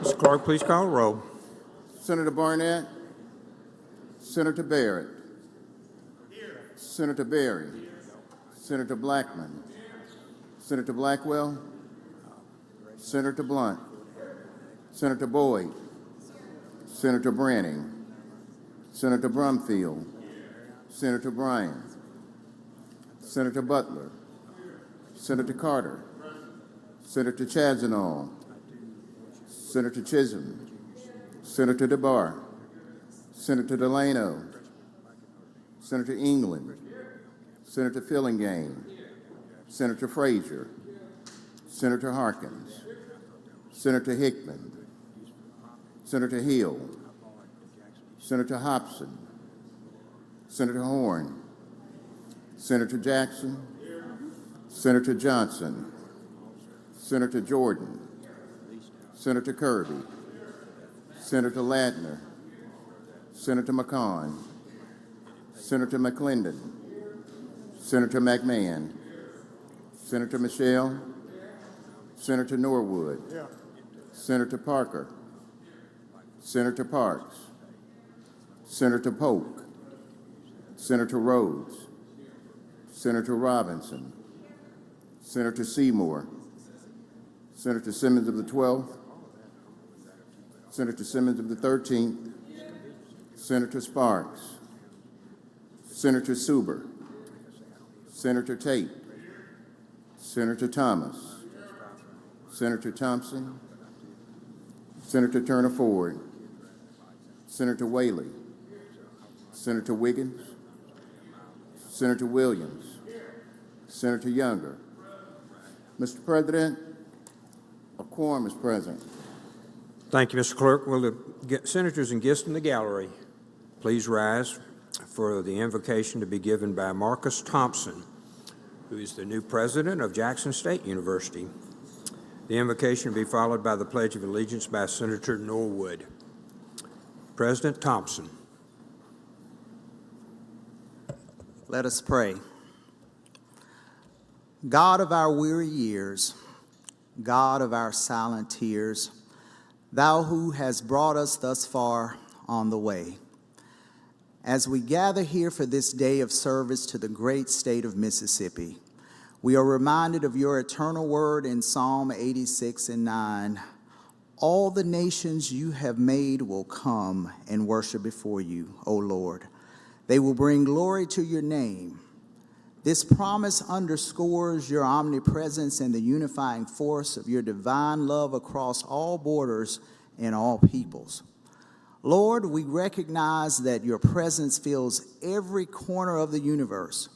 Mr. Clerk, please call the roll. Senator Barnett. Senator Barrett. Senator Berry. Senator Blackman. Senator Blackwell. Senator Blunt. Senator Boyd. Senator Branning. Senator Brumfield. Senator Bryan. Senator Butler. Senator Carter. Senator Chazanall. Senator Chisholm. Senator DeBar. Senator Delano. Senator England. Senator Fillingane. Senator Frazier. Senator Harkins. Senator Hickman. Senator Hill. Senator Hobson. Senator Horn. Senator Jackson. Senator Johnson. Senator Jordan. Senator Kirby. Senator Ladner. Senator McCon. Senator McClendon. Senator McMahon. Senator Michelle. Senator Norwood. Senator Parker. Senator Parks. Senator Polk. Senator Rhodes. Senator Robinson. Senator Seymour. Senator Simmons of the 12th. Senator Simmons of the 13th. Senator Sparks. Senator Suber. Senator Tate. Senator Thomas. Senator Thompson. Senator Turner Ford. Senator Whaley. Senator Wiggins. Senator Williams. Senator Younger. Mr. President, a quorum is present. Thank you, Mr. Clerk. Will the senators and guests in the gallery please rise for the invocation to be given by Marcus Thompson, who is the new president of Jackson State University. The invocation will be followed by the Pledge of Allegiance by Senator Norwood. President Thompson. Let us pray. God of our weary years, God of our silent tears, Thou who has brought us thus far on the way, as we gather here for this day of service to the great state of Mississippi, we are reminded of your eternal word in Psalm 86:9. All the nations you have made will come and worship before you, O Lord. They will bring glory to your name. This promise underscores your omnipresence and the unifying force of your divine love across all borders and all peoples. Lord, we recognize that your presence fills every corner of the universe,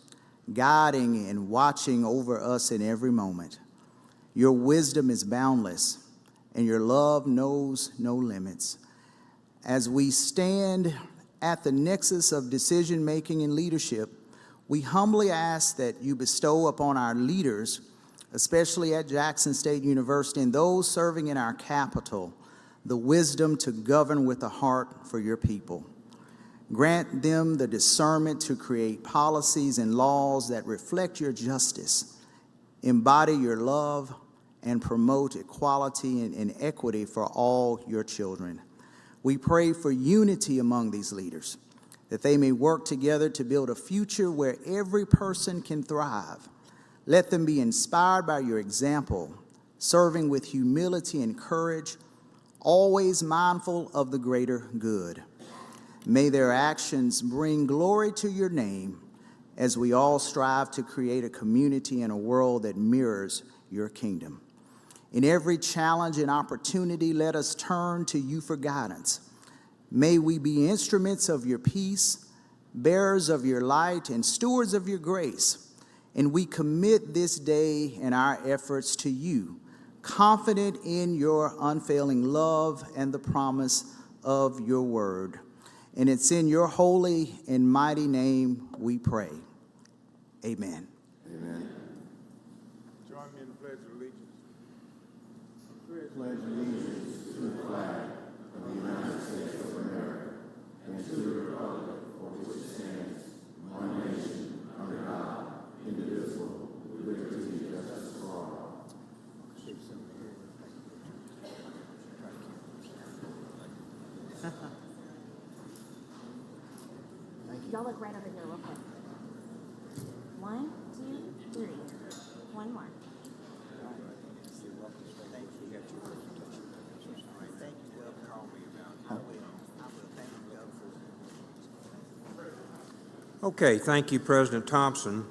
guiding and watching over us in every moment. Your wisdom is boundless, and your love knows no limits. As we stand at the nexus of decision-making and leadership, we humbly ask that you bestow upon our leaders, especially at Jackson State University and those serving in our capital, the wisdom to govern with a heart for your people. Grant them the discernment to create policies and laws that reflect your justice, embody your love, and promote equality and equity for all your children. We pray for unity among these leaders, that they may work together to build a future where every person can thrive. Let them be inspired by your example, serving with humility and courage, always mindful of the greater good. May their actions bring glory to your name as we all strive to create a community and a world that mirrors your kingdom. In every challenge and opportunity, let us turn to you for guidance. May we be instruments of your peace, bearers of your light, and stewards of your grace. And we commit this day and our efforts to you, confident in your unfailing love and the promise of your word. And it's in your holy and mighty name we pray. Amen. Amen. Join me in the Pledge of Allegiance. Pledge allegiance to the flag of the United States of America and to the republic for which it stands, one nation, under God, indivisible, with liberty and justice for all. Y'all look right over here real quick. 1, 2, 3. One more. Okay, thank you, President Thompson.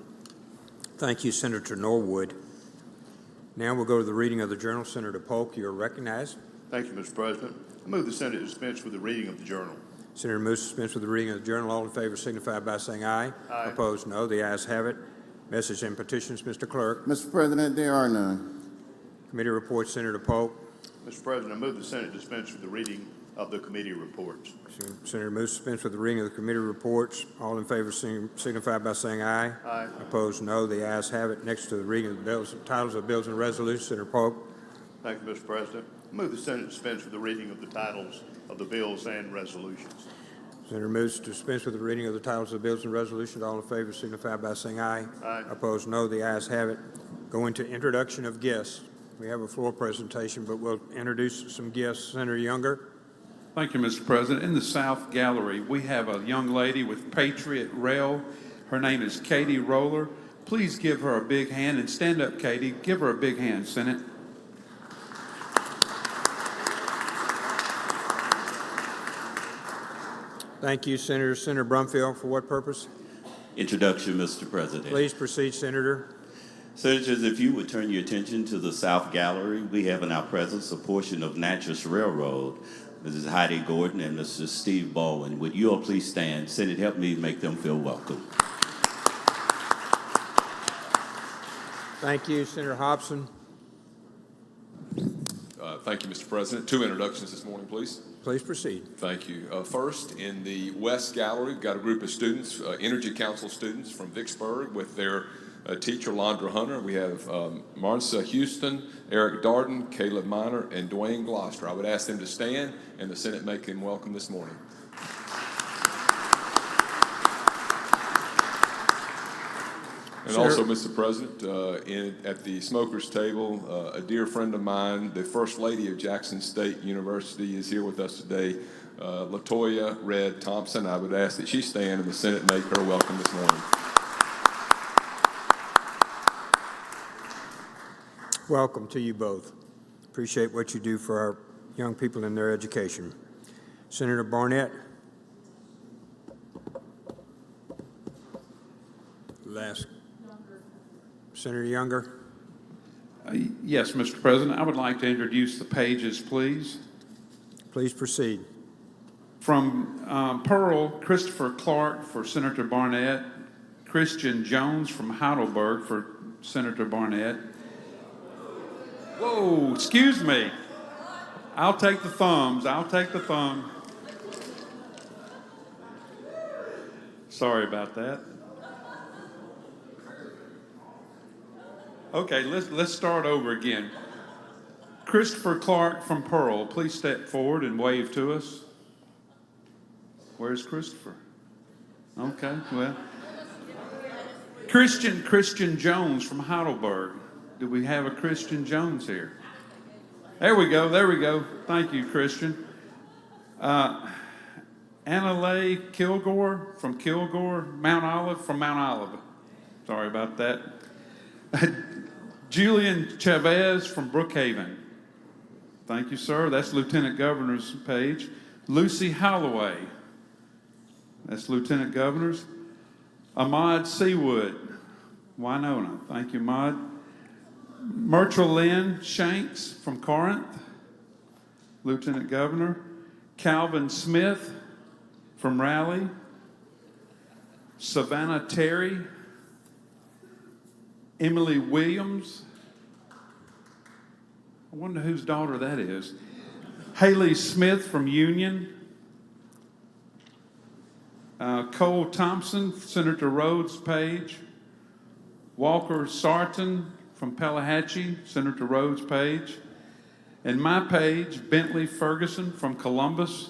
Thank you, Senator Norwood. Now we'll go to the reading of the journal. Senator Polk, you are recognized. Thank you, Mr. President. I move the Senate dispense with the reading of the journal. Senator moves to dispense with the reading of the journal. All in favor signify by saying aye. Aye. Opposed, no. The ayes have it. Message and petitions, Mr. Clerk. Mr. President, there are none. Committee reports, Senator Polk. Mr. President, I move the Senate dispense with the reading of the committee reports. Senator moves to dispense with the reading of the committee reports. All in favor signify by saying aye. Aye. Opposed, no. The ayes have it. Next to the reading of the bills, titles of bills and resolutions, Senator Polk. Thank you, Mr. President. I move the Senate dispense with the reading of the titles of the bills and resolutions. Senator moves to dispense with the reading of the titles of bills and resolutions. All in favor signify by saying aye. Aye. Opposed, no. The ayes have it. Go into introduction of guests. We have a floor presentation, but we'll introduce some guests. Senator Younger. Thank you, Mr. President. In the South Gallery, we have a young lady with Patriot Rail. Her name is Katie Roller. Please give her a big hand and stand up, Katie. Give her a big hand, Senate. Thank you, Senator. Senator Brumfield, for what purpose? Introduction, Mr. President. Please proceed, Senator. Senators, if you would turn your attention to the South Gallery, we have in our presence a portion of Natchez Railroad. Mrs. Heidi Gordon and Mr. Steve Baldwin. Would you all please stand? Senate, help me make them feel welcome. Thank you, Senator Hobson. Thank you, Mr. President. 2 introductions this morning, please. Please proceed. Thank you. First, in the West Gallery, we've got a group of students, Energy Council students from Vicksburg with their teacher, Londra Hunter. We have Marcia Houston, Eric Darden, Caleb Miner, and Dwayne Gloster. I would ask them to stand and the Senate make them welcome this morning. And also, Mr. President, at the smokers table, a dear friend of mine, the First Lady of Jackson State University, is here with us today, Latoya Red Thompson. I would ask that she stand and the Senate make her welcome this morning. Welcome to you both. Appreciate what you do for our young people in their education. Senator Barnett. Last. Senator Younger. Yes, Mr. President. I would like to introduce the pages, please. Please proceed. From Pearl, Christopher Clark for Senator Barnett. Christian Jones from Heidelberg for Senator Barnett. Whoa, excuse me. I'll take the thumbs. I'll take the thumb. Sorry about that. Okay, let's start over again. Christopher Clark from Pearl, please step forward and wave to us. Where's Christopher? Okay, well. Christian Jones from Heidelberg. Do we have a Christian Jones here? There we go. Thank you, Christian. Anna-Lay Kilgore from Kilgore, Mount Olive from Mount Olive. Sorry about that. Julian Chavez from Brookhaven. Thank you, sir. That's Lieutenant Governor's page. Lucy Holloway. That's Lieutenant Governor's. Ahmad Seawood. Winona. Thank you, Ahmad. Myrtle Lynn Shanks from Corinth. Lieutenant Governor. Calvin Smith from Raleigh. Savannah Terry. Emily Williams. I wonder whose daughter that is. Haley Smith from Union. Cole Thompson, Senator Rhodes' page. Walker Sarton from Pelahatchie, Senator Rhodes' page. And my page, Bentley Ferguson from Columbus.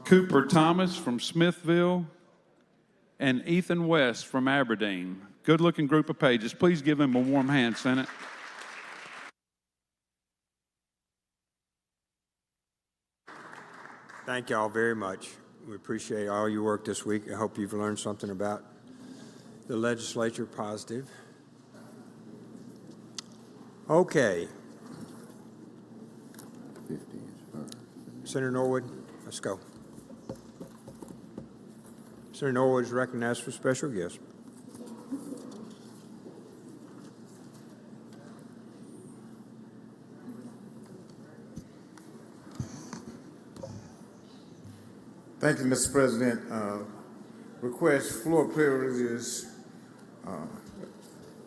Cooper Thomas from Smithville. And Ethan West from Aberdeen. Good-looking group of pages. Please give them a warm hand, Senate. Thank you all very much. We appreciate all your work this week. I hope you've learned something about the legislature positive. Okay. 50 is first. Senator Norwood, let's go. Senator Norwood is recognized for special guest. Thank you, Mr. President. Request floor privileges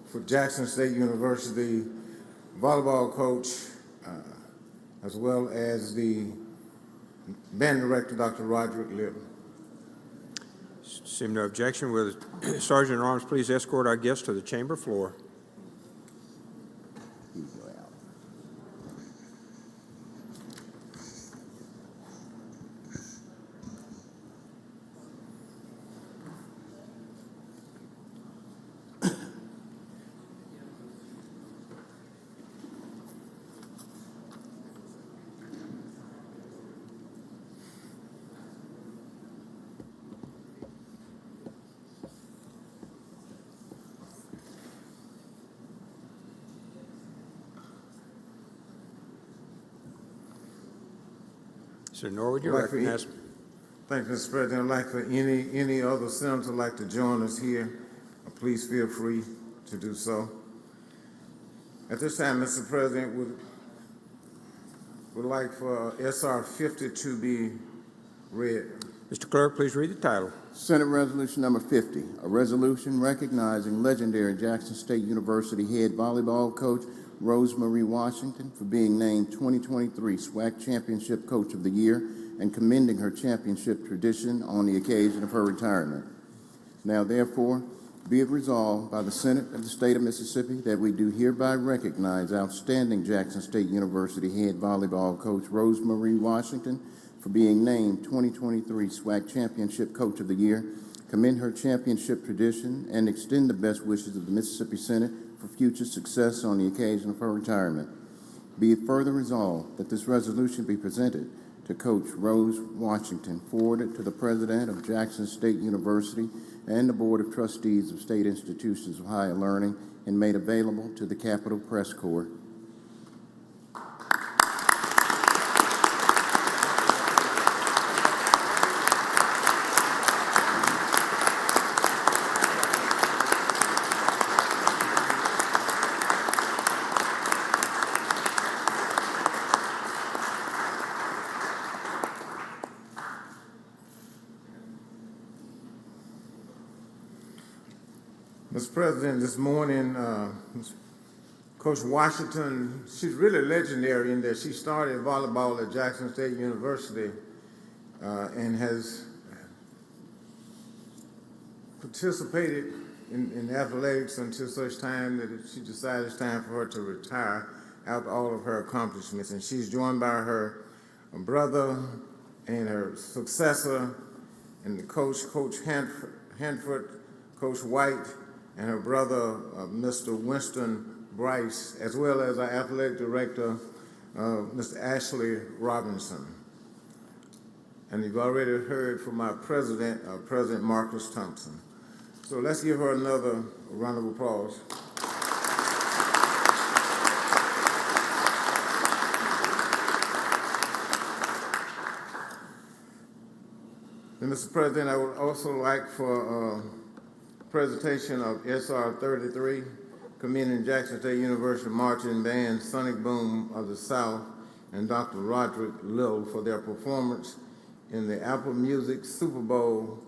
for Jackson State University volleyball coach, as well as the band director, Dr. Roderick Little. Seeing no objection, will the Sergeant at Arms please escort our guests to the chamber floor? You go out. Senator Norwood, you're I'd like for recognized. Thank you, Mr. President. I'd like for any other senators who'd like to join us here, please feel free to do so. At this time, Mr. President, would like for SR 50 to be read. Mr. Clerk, please read the title. Senate Resolution Number 50, a resolution recognizing legendary Jackson State University head volleyball coach Rosemarie Washington for being named 2023 SWAC Championship Coach of the Year and commending her championship tradition on the occasion of her retirement. Now, therefore, be it resolved by the Senate of the State of Mississippi that we do hereby recognize outstanding Jackson State University head volleyball coach Rosemarie Washington for being named 2023 SWAC Championship Coach of the Year, commend her championship tradition, and extend the best wishes of the Mississippi Senate for future success on the occasion of her retirement. Be it further resolved that this resolution be presented to Coach Rose Washington, forwarded to the President of Jackson State University and the Board of Trustees of State Institutions of Higher Learning, and made available to the Capitol Press Corps. Mr. President, this morning, Coach Washington, she's really legendary in that she started volleyball at Jackson State University and has participated in athletics until such time that she decided it's time for her to retire after all of her accomplishments. And she's joined by her brother and her successor, and the coach, Coach Hanford, Coach White, and her brother, Mr. Winston Bryce, as well as our athletic director, Mr. Ashley Robinson. And you've already heard from our president, President Marcus Thompson. So let's give her another round of applause. And Mr. President, I would also like for presentation of SR 33, commending Jackson State University Marching Band, Sonic Boom of the South, and Dr. Roderick Little for their performance in the Apple Music Super Bowl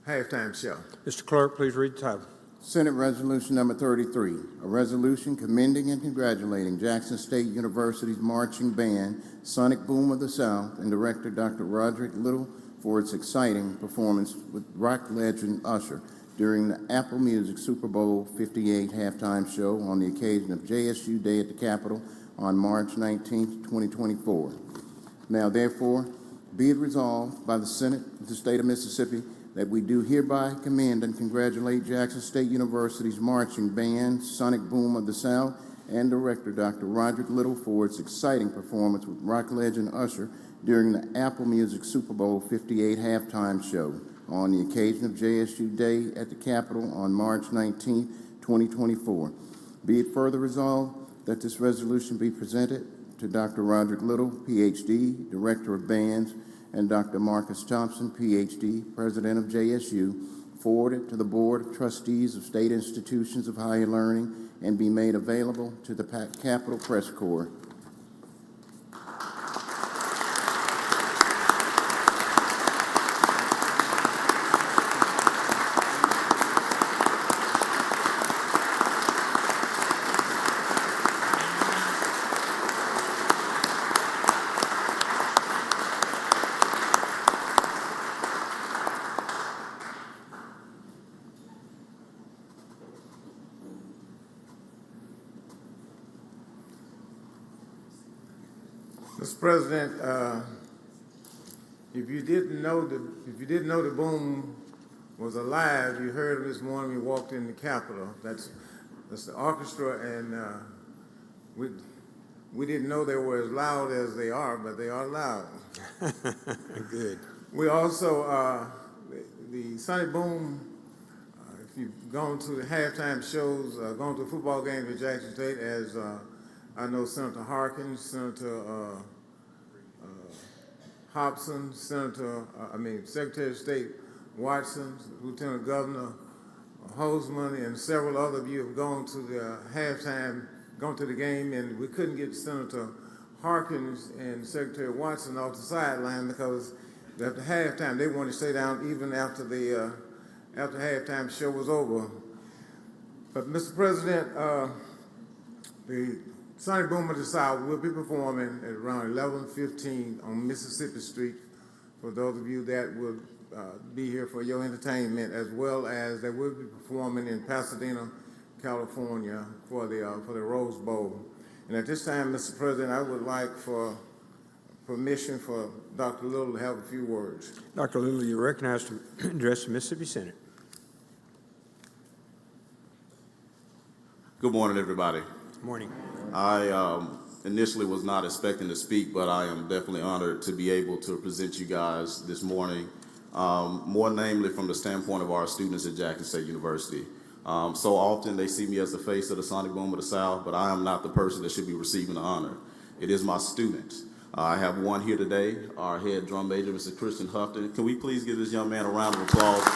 halftime show. Mr. Clerk, please read the title. Senate Resolution Number 33, a resolution commending and congratulating Jackson State University's marching band, Sonic Boom of the South, and director Dr. Roderick Little for its exciting performance with rock legend Usher during the Apple Music Super Bowl 58 halftime show on the occasion of JSU Day at the Capitol on March 19, 2024. Now, therefore, be it resolved by the Senate of the State of Mississippi that we do hereby commend and congratulate Jackson State University's marching band, Sonic Boom of the South, and director Dr. Roderick Little for its exciting performance with rock legend Usher during the Apple Music Super Bowl 58 halftime show on the occasion of JSU Day at the Capitol on March 19, 2024. Be it further resolved that this resolution be presented to Dr. Roderick Little, Ph.D., Director of Bands, and Dr. Marcus Thompson, Ph.D., President of JSU, forwarded to the Board of Trustees of State Institutions of Higher Learning, and be made available to the Capitol Press Corps. Mr. President, if you didn't know the boom was alive, you heard him this morning. We walked in the Capitol. That's the orchestra, and we didn't know they were as loud as they are, but they are loud. Good. We also the Sonny Boom. If you've gone to the halftime shows, gone to football games at Jackson State, as I know Senator Harkins, Senator Hobson, Secretary of State Watson, Lieutenant Governor Hoseman, and several other of you have gone to the halftime, gone to the game, and we couldn't get Senator Harkins and Secretary Watson off the sideline because after halftime they wanted to stay down even after the halftime show was over. But Mr. President, the Sonny Boom of the South will be performing at around 11:15 on Mississippi Street for those of you that will be here for your entertainment, as well as they will be performing in Pasadena, California for the Rose Bowl. And at this time, Mr. President, I would like for permission for Dr. Little to have a few words. Dr. Little, you're recognized to address the Mississippi Senate. Good morning, everybody. Good morning. I initially was not expecting to speak, but I am definitely honored to be able to present you guys this morning, more namely from the standpoint of our students at Jackson State University. So often they see me as the face of the Sonic Boom of the South, but I am not the person that should be receiving the honor. It is my students. I have one here today, our head drum major, Mr. Christian Houghton. Can we please give this young man a round of applause?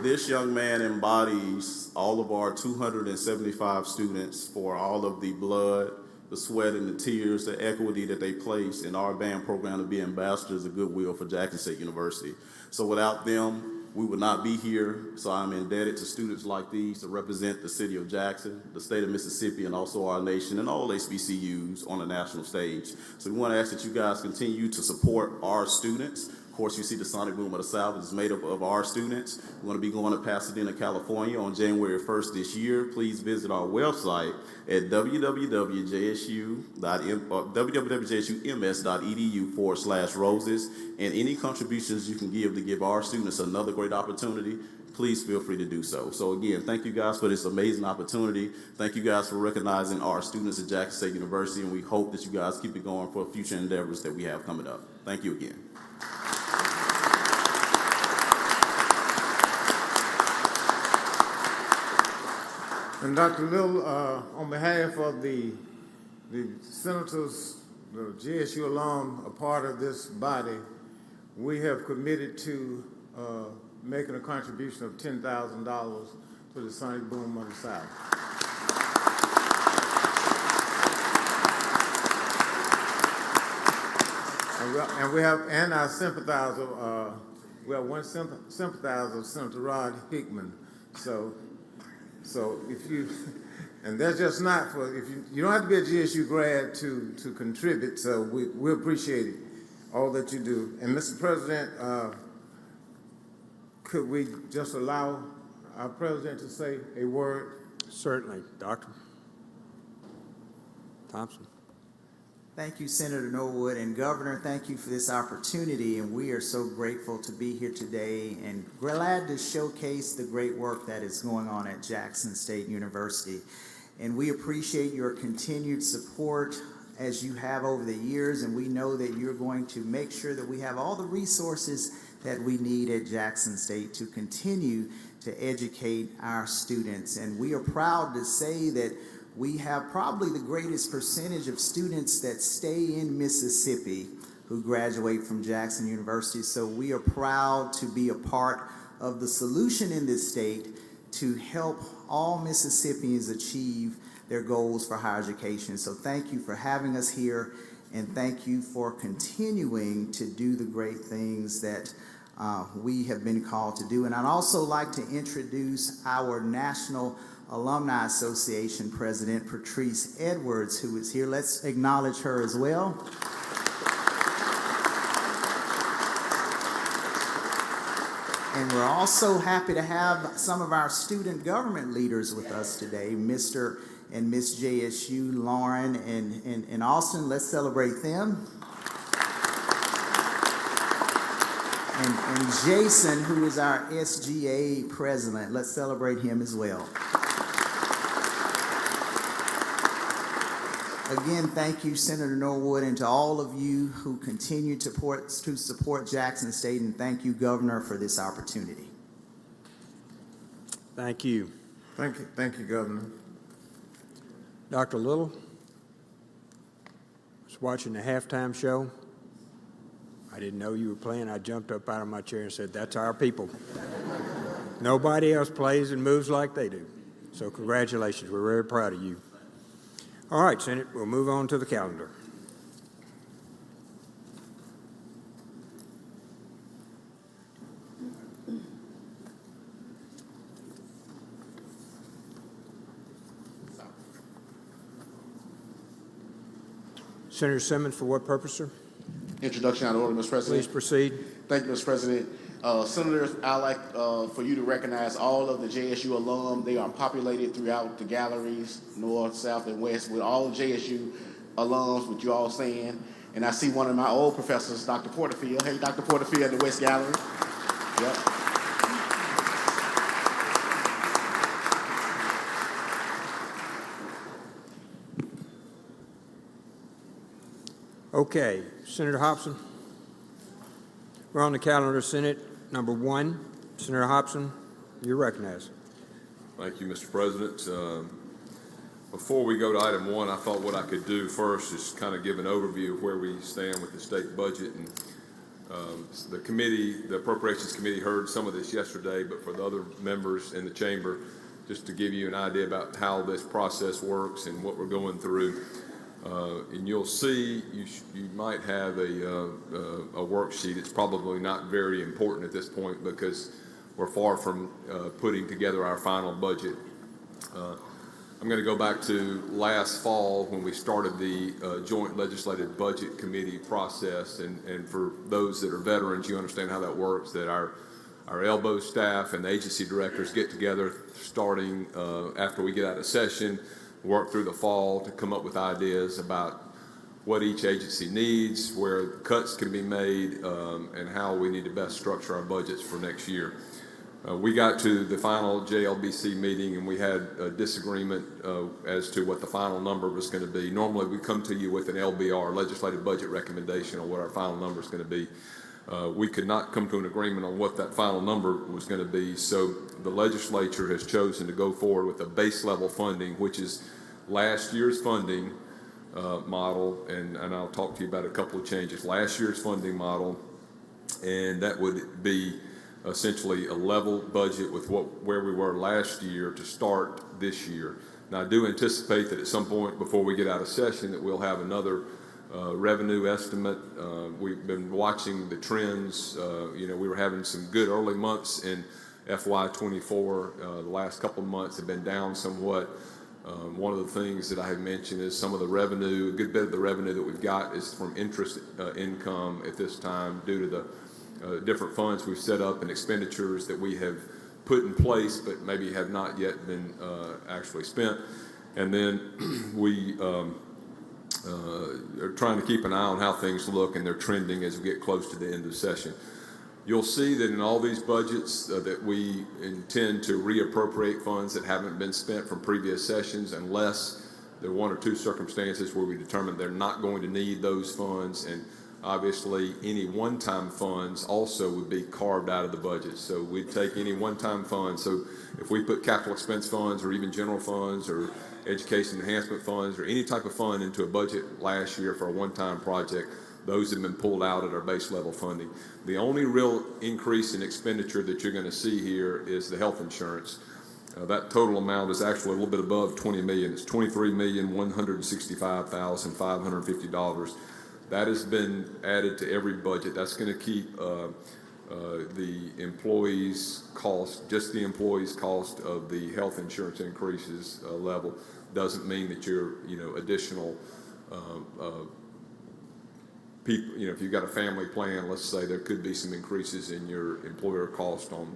This young man embodies all of our 275 students for all of the blood, the sweat, and the tears, the equity that they place in our band program to be ambassadors of goodwill for Jackson State University. So without them, we would not be here. So I'm indebted to students like these to represent the city of Jackson, the state of Mississippi, and also our nation and all HBCUs on the national stage. So we want to ask that you guys continue to support our students. Of course, you see the Sonic Boom of the South is made up of our students. We're going to be going to Pasadena, California on January 1st this year. Please visit our website at www.jsums.edu/roses. And any contributions you can give to give our students another great opportunity, please feel free to do so. So again, thank you guys for this amazing opportunity. Thank you guys for recognizing our students at Jackson State University, and we hope that you guys keep it going for future endeavors that we have coming up. Thank you again. And Dr. Little, on behalf of the senators, the JSU alum, a part of this body, we have committed to making a contribution of $10,000 to the Sonic Boom of the South. And we have, and our sympathizer, we have one sympathizer, Senator Rod Hickman. So if you, and that's just not for, if you don't have to be a GSU grad to contribute, so we appreciate it, all that you do. And Mr. President, could we just allow our president to say a word? Certainly. Dr. Thompson. Thank you, Senator Norwood, and Governor, thank you for this opportunity, and we are so grateful to be here today and glad to showcase the great work that is going on at Jackson State University. And we appreciate your continued support as you have over the years, and we know that you're going to make sure that we have all the resources that we need at Jackson State to continue to educate our students. And we are proud to say that we have probably the greatest percentage of students that stay in Mississippi who graduate from Jackson University. So we are proud to be a part of the solution in this state to help all Mississippians achieve their goals for higher education. So thank you for having us here, and thank you for continuing to do the great things that we have been called to do. And I'd also like to introduce our National Alumni Association President, Patrice Edwards, who is here. Let's acknowledge her as well. And we're also happy to have some of our student government leaders with us today, Mr. and Miss JSU, Lauren and Austin. Let's celebrate them. And Jason, who is our SGA president. Let's celebrate him as well. Again, thank you, Senator Norwood, and to all of you who continue to support Jackson State, and thank you, Governor, for this opportunity. Thank you. Thank you, Governor. Dr. Little, I was watching the halftime show. I didn't know you were playing. I jumped up out of my chair and said, "That's our people." Nobody else plays and moves like they do. So congratulations. We're very proud of you. All right, Senate, we'll move on to the calendar. Senator Simmons, for what purpose, sir? Introduction out of order, Mr. President. Please proceed. Thank you, Mr. President. Senators, I'd like for you to recognize all of the JSU alum. They are populated throughout the galleries, north, south, and west, with all JSU alums, with you all saying. And I see one of my old professors, Dr. Porterfield. Hey, Dr. Porterfield, in the West Gallery. Yep. Okay, Senator Hobson. We're on the calendar, Senate number 1. Senator Hobson, you're recognized. Thank you, Mr. President. Before we go to item 1, I thought what I could do first is kind of give an overview of where we stand with the state budget. And the Appropriations Committee heard some of this yesterday, but for the other members in the chamber, just to give you an idea about how this process works and what we're going through. And you'll see, you might have a worksheet. It's probably not very important at this point because we're far from putting together our final budget. I'm going to go back to last fall when we started the Joint Legislative Budget Committee process. And for those that are veterans, you understand how that works, that our elbow staff and the agency directors get together starting after we get out of session, work through the fall to come up with ideas about what each agency needs, where cuts can be made, and how we need to best structure our budgets for next year. We got to the final JLBC meeting and we had a disagreement as to what the final number was going to be. Normally we come to you with an LBR, legislative budget recommendation, on what our final number is going to be. We could not come to an agreement on what that final number was going to be, so the legislature has chosen to go forward with a base level funding, which is last year's funding model, and I'll talk to you about a couple of changes. Last year's funding model, and that would be essentially a level budget with where we were last year to start this year. Now, I do anticipate that at some point before we get out of session that we'll have another revenue estimate. We've been watching the trends. We were having some good early months in FY24. The last couple of months have been down somewhat. One of the things that I have mentioned is some of the revenue, a good bit of the revenue that we've got is from interest income at this time due to the different funds we've set up and expenditures that we have put in place but maybe have not yet been actually spent. And then we are trying to keep an eye on how things look, and they're trending as we get close to the end of session. You'll see that in all these budgets that we intend to reappropriate funds that haven't been spent from previous sessions, unless there are one or two circumstances where we determine they're not going to need those funds. And obviously, any one-time funds also would be carved out of the budget. So we'd take any one-time funds. So if we put capital expense funds or even general funds or education enhancement funds or any type of fund into a budget last year for a one-time project, those have been pulled out at our base level funding. The only real increase in expenditure that you're going to see here is the health insurance. That total amount is actually a little bit above $20 million. It's $23,165,550. That has been added to every budget. That's going to keep the employees' cost, just the employees' cost of the health insurance increases level. Doesn't mean that your additional people, if you've got a family plan, let's say there could be some increases in your employer cost on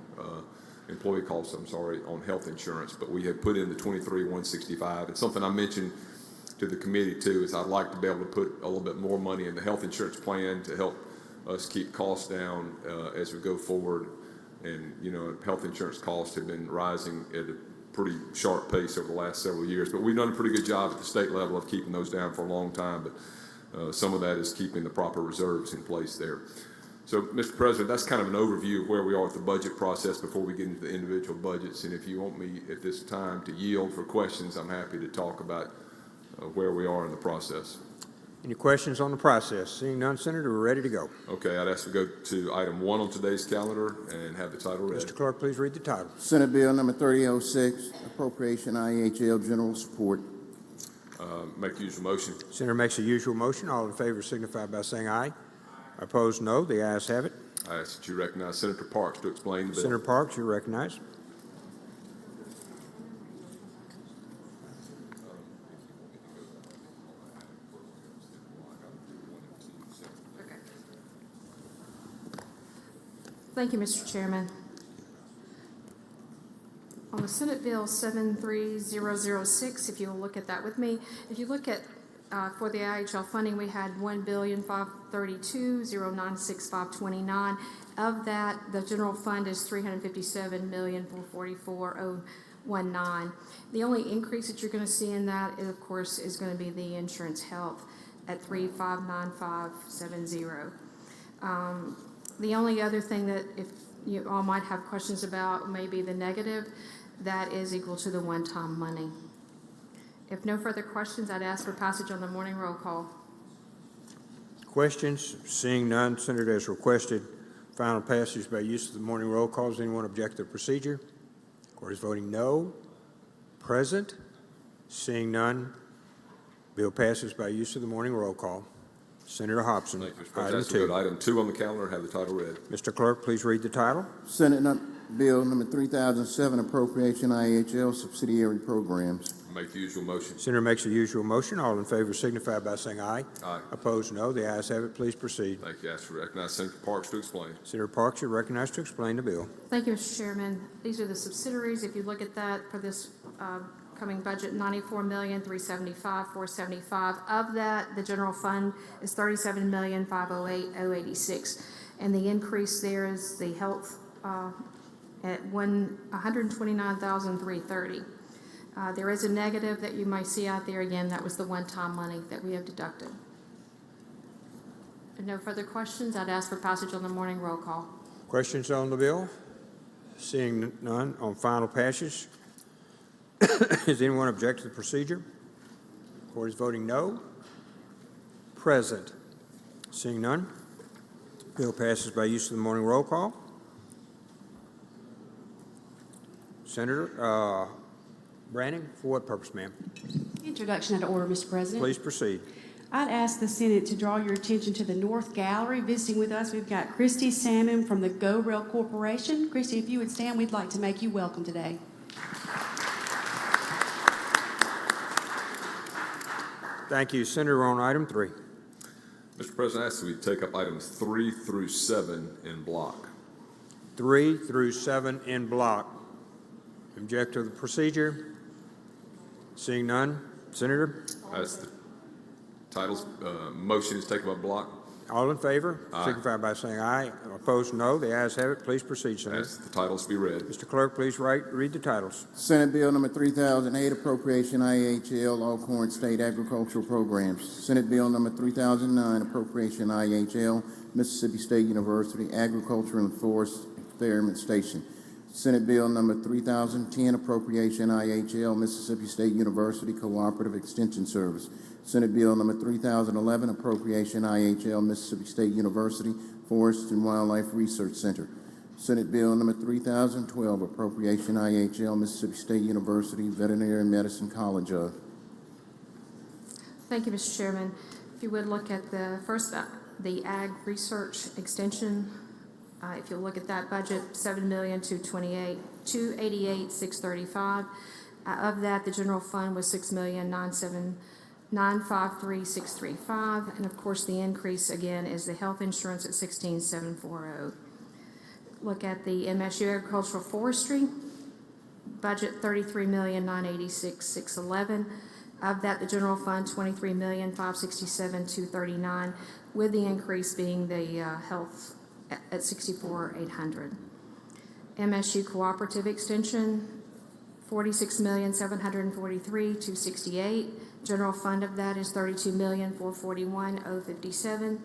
employee costs, on health insurance, but we have put in the $23,165. And something I mentioned to the committee too is I'd like to be able to put a little bit more money in the health insurance plan to help us keep costs down as we go forward. And health insurance costs have been rising at a pretty sharp pace over the last several years, but we've done a pretty good job at the state level of keeping those down for a long time. But some of that is keeping the proper reserves in place there. So, Mr. President, that's kind of an overview of where we are with the budget process before we get into the individual budgets. And if you want me at this time to yield for questions, I'm happy to talk about where we are in the process. Any questions on the process? Seeing none, Senator, we're ready to go. Okay, I'd ask to go to item 1 on today's calendar and have the title read. Mr. Clerk, please read the title. Senate Bill number 3006, Appropriation IHL General Support. Make the usual motion. Senator makes the usual motion. All in favor signify by saying aye. Opposed, no. The ayes have it. I ask that you recognize Senator Parks to explain the bill. Senator Parks, you're recognized. Thank you, Mr. Chairman. On the Senate Bill 73006, if you'll look at that with me, if you look at for the IHL funding, we had $1,532,096,529. Of that, the general fund is $357,444,019. The only increase that you're going to see in that, of course, is going to be the insurance health at $3,595,70. The only other thing that if you all might have questions about may be the negative, that is equal to the one-time money. If no further questions, I'd ask for passage on the morning roll call. Questions? Seeing none, Senator has requested final passage by use of the morning roll call. Does anyone object to the procedure? The court is voting no. Present? Seeing none, bill passes by use of the morning roll call. Senator Hobson. Thank you, Mr. President. Item 2. Item 2 on the calendar, have the title read. Mr. Clerk, please read the title. Senate Bill number 3007, Appropriation IHL Subsidiary Programs. Make the usual motion. Senator makes the usual motion. All in favor signify by saying aye. Aye. Opposed, no. The ayes have it. Please proceed. Thank you. I ask to recognize Senator Parks to explain. Senator Parks, you're recognized to explain the bill. Thank you, Mr. Chairman. These are the subsidiaries. If you look at that for this coming budget, $94,375,475. Of that, the general fund is $37,508,086, and the increase there is the health at $129,330. There is a negative that you might see out there. Again, that was the one-time money that we have deducted. If no further questions, I'd ask for passage on the morning roll call. Questions on the bill? Seeing none, on final passage. Does anyone object to the procedure? The court is voting no. Present. Seeing none, bill passes by use of the morning roll call. Senator Branning, for what purpose, ma'am? Introduction out of order, Mr. President. Please proceed. I'd ask the Senate to draw your attention to the North Gallery. Visiting with us, we've got Christy Salmon from the Go Rail Corporation. Christy, if you would stand, we'd like to make you welcome today. Thank you. Senator, on item 3. Mr. President, I ask that we take up items 3 through 7 in block. 3 through 7 in block. Object to the procedure? Seeing none, Senator? I ask to Titles, motion is taken by block. All in favor? Aye. Signify by saying aye. Opposed, no. The ayes have it. Please proceed, Senator. Ask the titles be read. Mr. Clerk, please read the titles. Senate Bill number 3008, Appropriation IHL, Alcorn State Agricultural Programs. Senate Bill number 3009, Appropriation IHL, Mississippi State University Agriculture and Forest Experiment Station. Senate Bill number 3010, Appropriation IHL, Mississippi State University Cooperative Extension Service. Senate Bill number 3011, Appropriation IHL, Mississippi State University Forest and Wildlife Research Center. Senate Bill number 3012, Appropriation IHL, Mississippi State University Veterinary Medicine College of. Thank you, Mr. Chairman. If you would look at the first, the Ag Research Extension, if you look at that budget, $7,288,635. Of that, the general fund was $6,953,635, and of course, the increase again is the health insurance at $16,740. Look at the MSU Agricultural Forestry budget, $33,986,611. Of that, the general fund, $23,567,239, with the increase being the health at $64,800. MSU Cooperative Extension, $46,743,268. General fund of that is $32,441,057.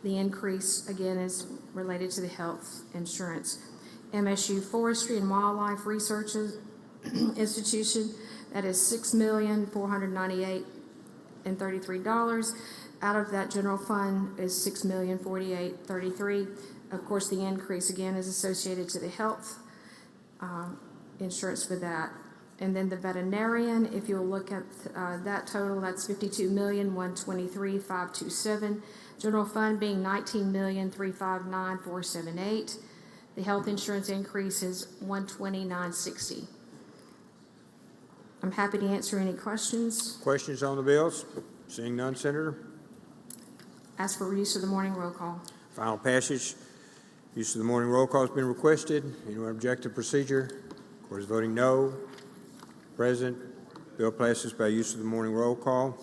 The increase again is related to the health insurance. MSU Forestry and Wildlife Research Institution, that is $6,498,033. Out of that general fund is $6,048,033. Of course, the increase again is associated to the health insurance for that. And then the veterinarian, if you'll look at that total, that's $52,123,527. General fund being $19,359,478. The health insurance increase is $129,660. I'm happy to answer any questions. Questions on the bills? Seeing none, Senator. Ask for use of the morning roll call. Final passage. Use of the morning roll call has been requested. Anyone object to procedure? Court is voting no. President, bill passes by use of the morning roll call.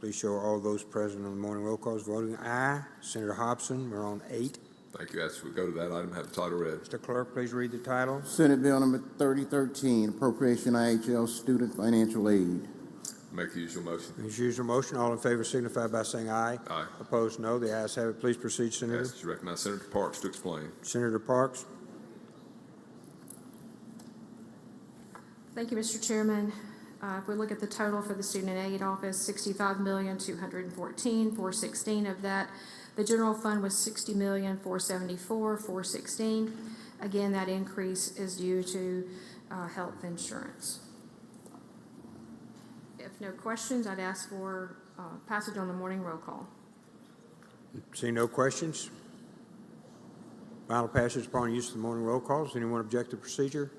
Please show all those present on the morning roll calls voting aye. Senator Hobson, we're on 8. Thank you. As we go to that item, have the title read. Mr. Clerk, please read the title. Senate Bill number 3013, Appropriation IHL, Student Financial Aid. Make the usual motion. As usual motion, all in favor signify by saying aye. Aye. Opposed, no. The ayes have it. Please proceed, Senator. Ask to recognize Senator Parks to explain. Senator Parks. Thank you, Mr. Chairman. If we look at the total for the Student Aid Office, $65,214,416. Of that, the general fund was $60,474,416. Again, that increase is due to health insurance. If no questions, I'd ask for passage on the morning roll call. Seeing no questions. Final passage upon use of the morning roll call. Does anyone object to procedure?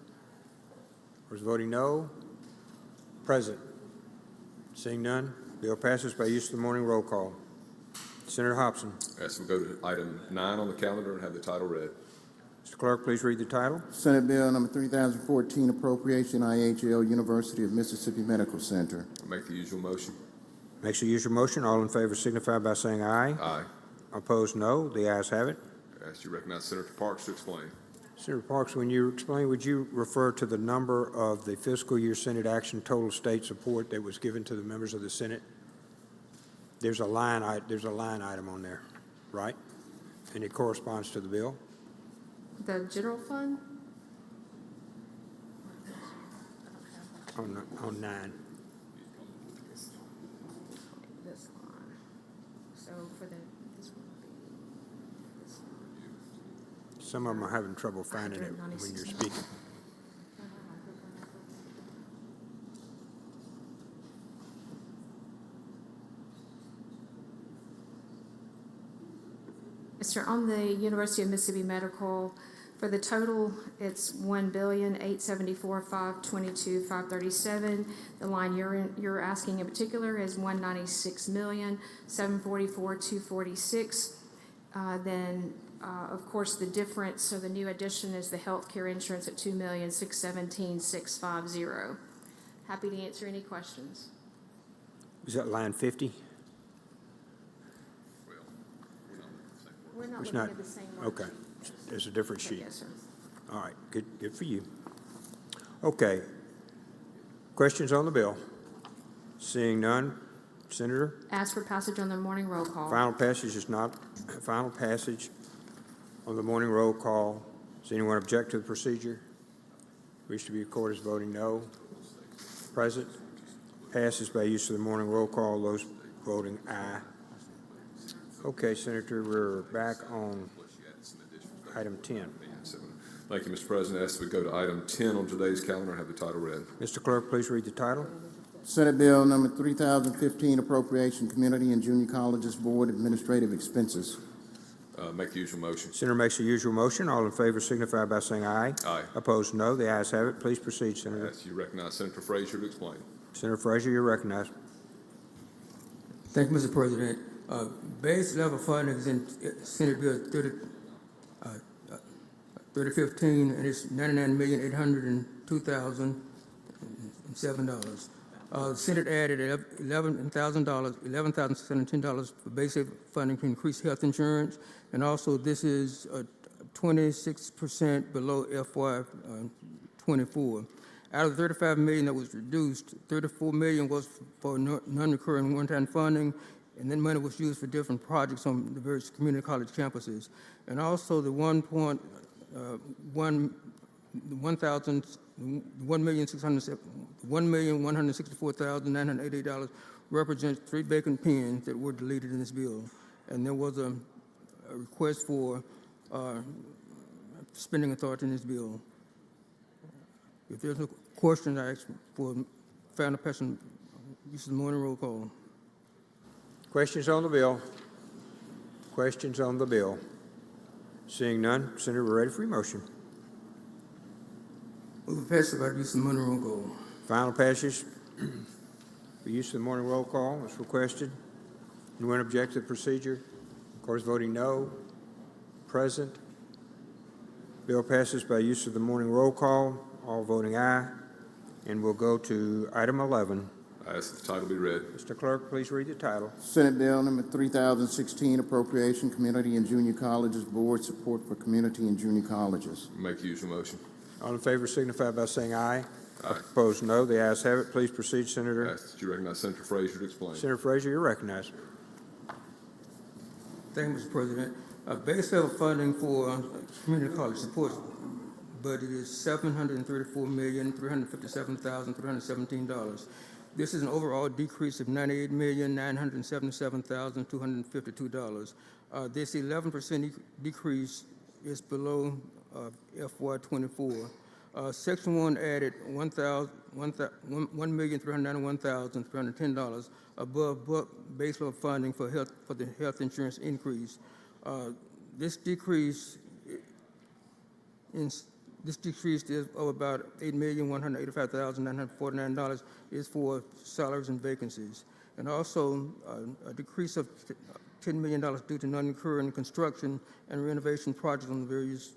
Or is voting no? Present. Seeing none, bill passes by use of the morning roll call. Senator Hobson. As we go to item 9 on the calendar and have the title read. Mr. Clerk, please read the title. Senate Bill number 3014, Appropriation IHL, University of Mississippi Medical Center. Make the usual motion. Makes the usual motion. All in favor signify by saying aye. Aye. Opposed, no. The ayes have it. As you recognize Senator Parks to explain. Senator Parks, when you explain, would you refer to the number of the fiscal year Senate action total state support that was given to the members of the Senate? There's a line item on there, right? And it corresponds to the bill? The general fund? On 9. This line. So for this one would be this one. Some of them are having trouble finding it when you're speaking. Yes, sir. On the University of Mississippi Medical, for the total, it's $1,874,522,537. The line you're asking in particular is $196,744,246. Then, of course, the difference, so the new addition is the health care insurance at $2,617,650. Happy to answer any questions. Is that line 50? We're not It's looking not- at the same one. Okay, it's a different sheet. Yes, sir. All right, good for you. Okay. Questions on the bill? Seeing none, Senator? Ask for passage on the morning roll call. Final passage is not, final passage on the morning roll call. Does anyone object to the procedure? Wish to be recorded as voting no? Present? Passes by use of the morning roll call. Those voting aye. Okay, Senator, we're back on item 10. Thank you, Mr. President. As we go to item 10 on today's calendar, have the title read. Mr. Clerk, please read the title. Senate Bill number 3015, Appropriation Community and Junior Colleges Board Administrative Expenses. Make the usual motion. Senator makes the usual motion. All in favor signify by saying aye. Aye. Opposed, no. The ayes have it. Please proceed, Senator. As you recognize Senator Frazier to explain. Senator Frazier, you're recognized. Thank you, Mr. President. Base level funding is in Senate Bill 3015, and it's $99,802,007. The Senate added $11,610 for basic funding to increase health insurance, and also this is 26% below FY '24. Out of the $35 million that was reduced, $34 million was for non-recurring one-time funding, and then money was used for different projects on the various community college campuses. And also the $1,164,988 represents 3 vacant pens that were deleted in this bill. And there was a request for spending authority in this bill. If there's no question, I ask for final passage. This is the morning roll call. Questions on the bill? Questions on the bill? Seeing none, Senator, we're ready for your motion. Move to pass by the use of the morning roll call. Final passage for use of the morning roll call is requested. Anyone object to the procedure? Of course, voting no. Present. Bill passes by use of the morning roll call. All voting aye. And we'll go to item 11. I ask that the title be read. Mr. Clerk, please read the title. Senate Bill number 3016, Appropriation Community and Junior Colleges Board Support for Community and Junior Colleges. Make the usual motion. All in favor signify by saying aye. Aye. Opposed, no. The ayes have it. Please proceed, Senator. I ask that you recognize Senator Frazier to explain. Senator Frazier, you're recognized. Thank you, Mr. President. Base level funding for community college support budget is $734,357,317. This is an overall decrease of $98,977,252. This 11% decrease is below FY '24. Section 1 added $1,391,310 above base level funding for the health insurance increase. This decrease is of about $8,185,949 is for salaries and vacancies, and also a decrease of $10 million due to non-recurring construction and renovation projects on the various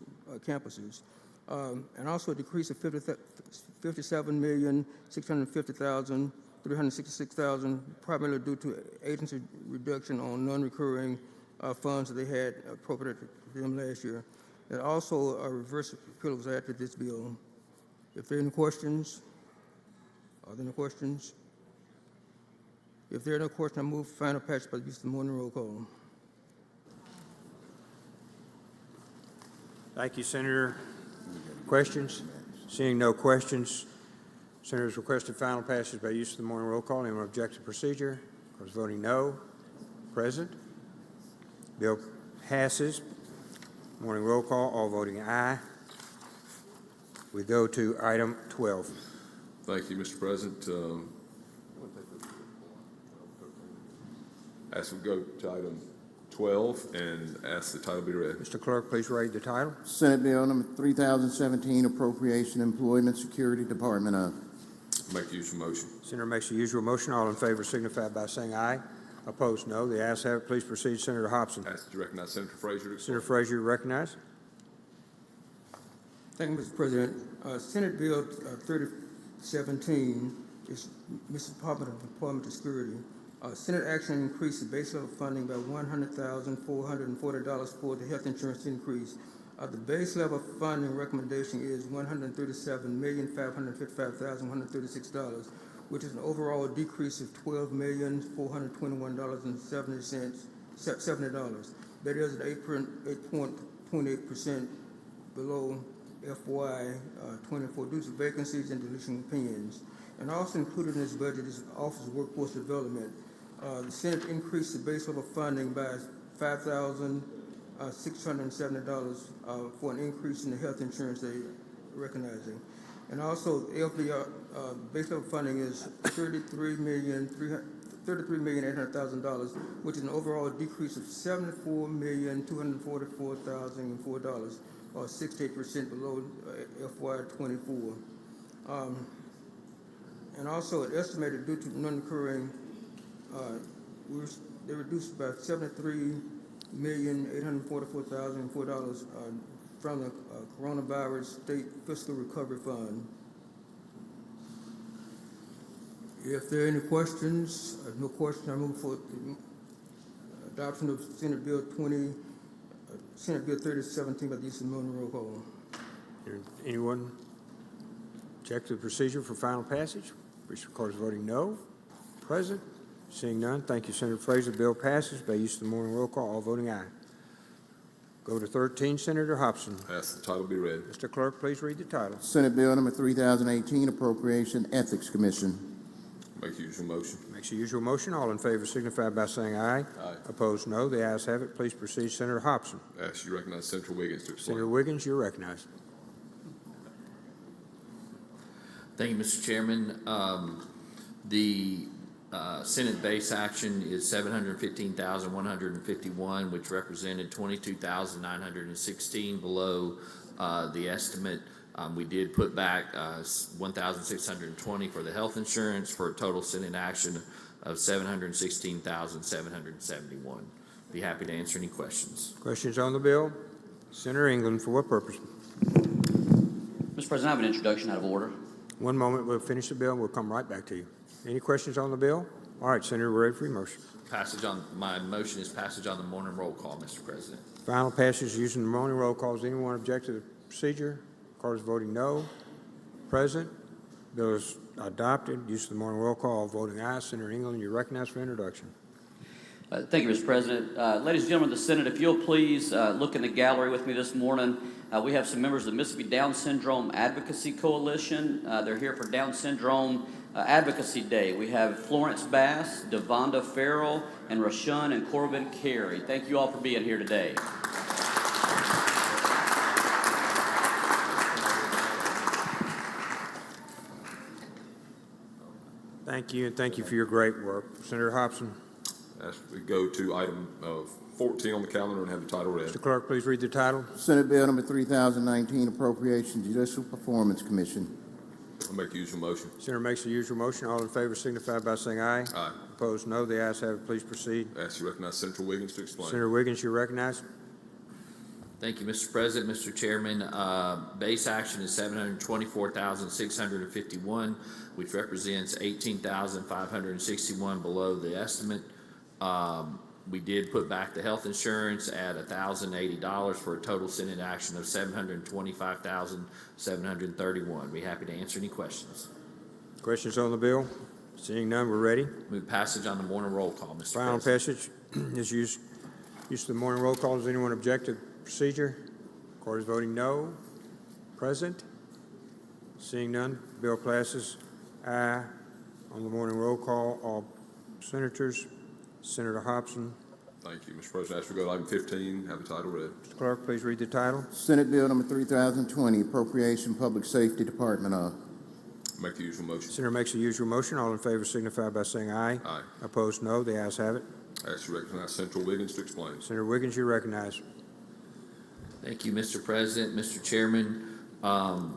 campuses, and also a decrease of $57,650,366, primarily due to agency reduction on non-recurring funds that they had appropriated to them last year. And also a reverse repeal was added to this bill. If there are any questions, are there any questions? If there are no questions, I move final passage by the use of the morning roll call. Thank you, Senator. Questions? Seeing no questions, Senator's requested final passage by use of the morning roll call. Anyone object to procedure? Of course, voting no. Present. Bill passes. Morning roll call, all voting aye. We go to item 12. Thank you, Mr. President. As we go to item 12 and ask the title be read. Mr. Clerk, please read the title. Senate Bill number 3017, Appropriation Employment Security Department of. Make the usual motion. Senator makes the usual motion. All in favor signify by saying aye. Opposed, no. The ayes have it. Please proceed, Senator Hobson. I ask that you recognize Senator Frazier to explain. Senator Frazier, recognized. Thank you, Mr. President. Senate Bill 3017 It's Mrs. Department of Employment and Security. Senate action increased the base level funding by $100,440 for the health insurance increase. The base level funding recommendation is $137,555,136, which is an overall decrease of $12,421.70. That is an 8.28% below FY 24 due to vacancies and deletion opinions. And also included in this budget is Office of Workforce Development. The Senate increased the base level funding by $5,670 for an increase in the health insurance they recognizing. And also FDR base level funding is $33,800,000, which is an overall decrease of $74,244,004, or 68% below FY 24. And also it estimated due to non-recurring, they reduced by $73,844,004 from the coronavirus state fiscal recovery fund. If there are any questions, no questions, I move for the adoption of Senate Bill 3017 by the use of the roll call. Anyone object to the procedure for final passage? Which records voting no. Present? Seeing none, thank you, Senator Fraser. The bill passes by use of the morning roll call, all voting aye. Go to 13, Senator Hobson. Ask the title be read. Mr. Clerk, please read the title. Senate Bill number 3018, Appropriation Ethics Commission. Make the usual motion. Makes the usual motion. All in favor signify by saying aye. Aye. Opposed, no. The ayes have it. Please proceed, Senator Hobson. Ask you recognize Senator Wiggins to explain. Senator Wiggins, you're recognized. Thank you, Mr. Chairman. The Senate base action is $715,151, which represented $22,916 below the estimate. We did put back $1,620 for the health insurance for a total Senate action of $716,771. Be happy to answer any questions. Questions on the bill? Senator England, for what purpose? Mr. President, I have an introduction out of order. One moment, we'll finish the bill, and we'll come right back to you. Any questions on the bill? All right, Senator, we're ready for your motion. My motion is passage on the morning roll call, Mr. President. Final passage using the morning roll call. Does anyone object to the procedure? Cards voting no. Present. Bill is adopted. Use of the morning roll call, all voting aye. Senator England, you're recognized for introduction. Thank you, Mr. President. Ladies and gentlemen of the Senate, if you'll please look in the gallery with me this morning. We have some members of the Mississippi Down Syndrome Advocacy Coalition. They're here for Down Syndrome Advocacy Day. We have Florence Bass, Devonda Farrell, and Rashun and Corbin Carey. Thank you all for being here today. Thank you, and thank you for your great work. Senator Hobson. As we go to item 14 on the calendar and have the title read. Mr. Clerk, please read the title. Senate Bill number 3019, Appropriations Judicial Performance Commission. I'll make the usual motion. Senator makes the usual motion. All in favor signify by saying aye. Aye. Opposed, no. The ayes have it. Please proceed. Ask you recognize Senator Wiggins to explain. Senator Wiggins, you're recognized. Thank you, Mr. President. Mr. Chairman, base action is $724,651, which represents $18,561 below the estimate. We did put back the health insurance at $1,080 for a total Senate action of $725,731. Be happy to answer any questions. Questions on the bill? Seeing none, we're ready. Move passage on the morning roll call, Mr. Final President. passage is use of the morning roll call. Does anyone object to the procedure? Court is voting no. Present? Seeing none, bill passes. Aye on the morning roll call. All senators. Senator Hobson. Thank you, Mr. President. As we go to item 15, have the title read. Mr. Clerk, please read the title. Senate Bill number 3020, Appropriation Public Safety Department of. Make the usual motion. Senator makes the usual motion. All in favor signify by saying aye. Aye. Opposed, no. The ayes have it. Ask you recognize Senator Wiggins to explain. Senator Wiggins, you're recognized. Thank you, Mr. President. Mr. Chairman, the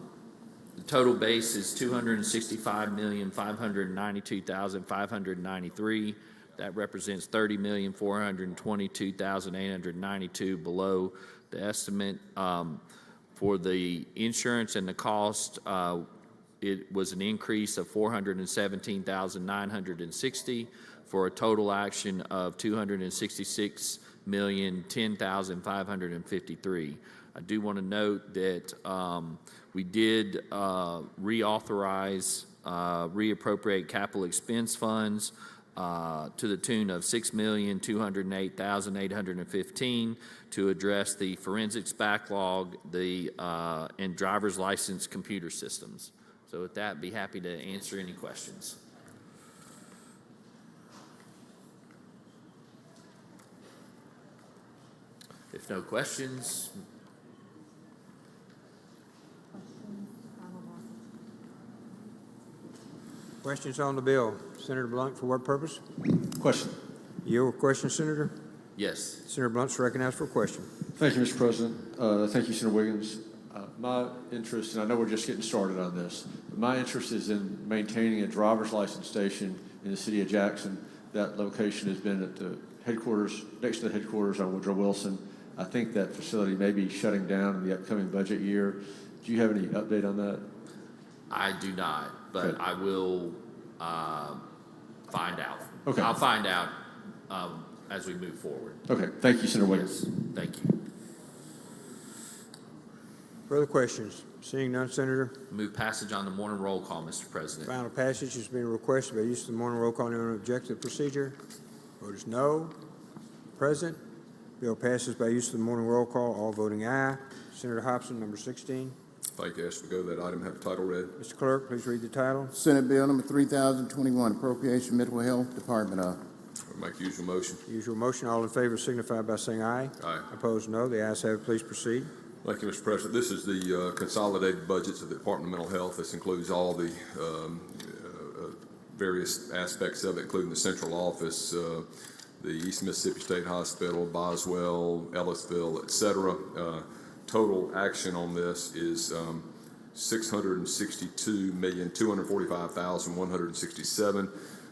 total base is $265,592,593. That represents $30,422,892 below the estimate. For the insurance and the cost, it was an increase of $417,960 for a total action of $266,010,553. I do want to note that we did reauthorize, reappropriate capital expense funds to the tune of $6,208,815 to address the forensics backlog, and driver's license computer systems. So with that, be happy to answer any questions. If no questions, Questions on the bill? Senator Blunt, for what purpose? Question. Your question, Senator? yes. Senator Blunt's recognized for a question. Thank you, Mr. President. Thank you, Senator Wiggins. My interest, and I know we're just getting started on this, but my interest is in maintaining a driver's license station in the city of Jackson. That location has been at the headquarters, next to the headquarters on Woodrow Wilson. I think that facility may be shutting down in the upcoming budget year. Do you have any update on that? I do not, but Okay. I will find out. Okay. I'll find out as we move forward. Okay, thank you, Senator Wiggins. Yes, thank you. Further questions? Seeing none, Senator. Move passage on the morning roll call, Mr. President. Final passage has been requested by use of the morning roll call. Anyone object to the procedure? Vote is no. Present. Bill passes by use of the morning roll call. All voting aye. Senator Hobson, number 16. Thank you. Ask to go to that item, have the title read. Mr. Clerk, please read the title. Senate Bill number 3021, Appropriation Mental Health Department of. Make the usual motion. Usual motion. All in favor signify by saying aye. Aye. Opposed, no. The ayes have it. Please proceed. Thank you, Mr. President. This is the consolidated budgets of the Department of Mental Health. This includes all the various aspects of it, including the central office, the East Mississippi State Hospital, Boswell, Ellisville, et cetera. Total action on this is $662,245,167.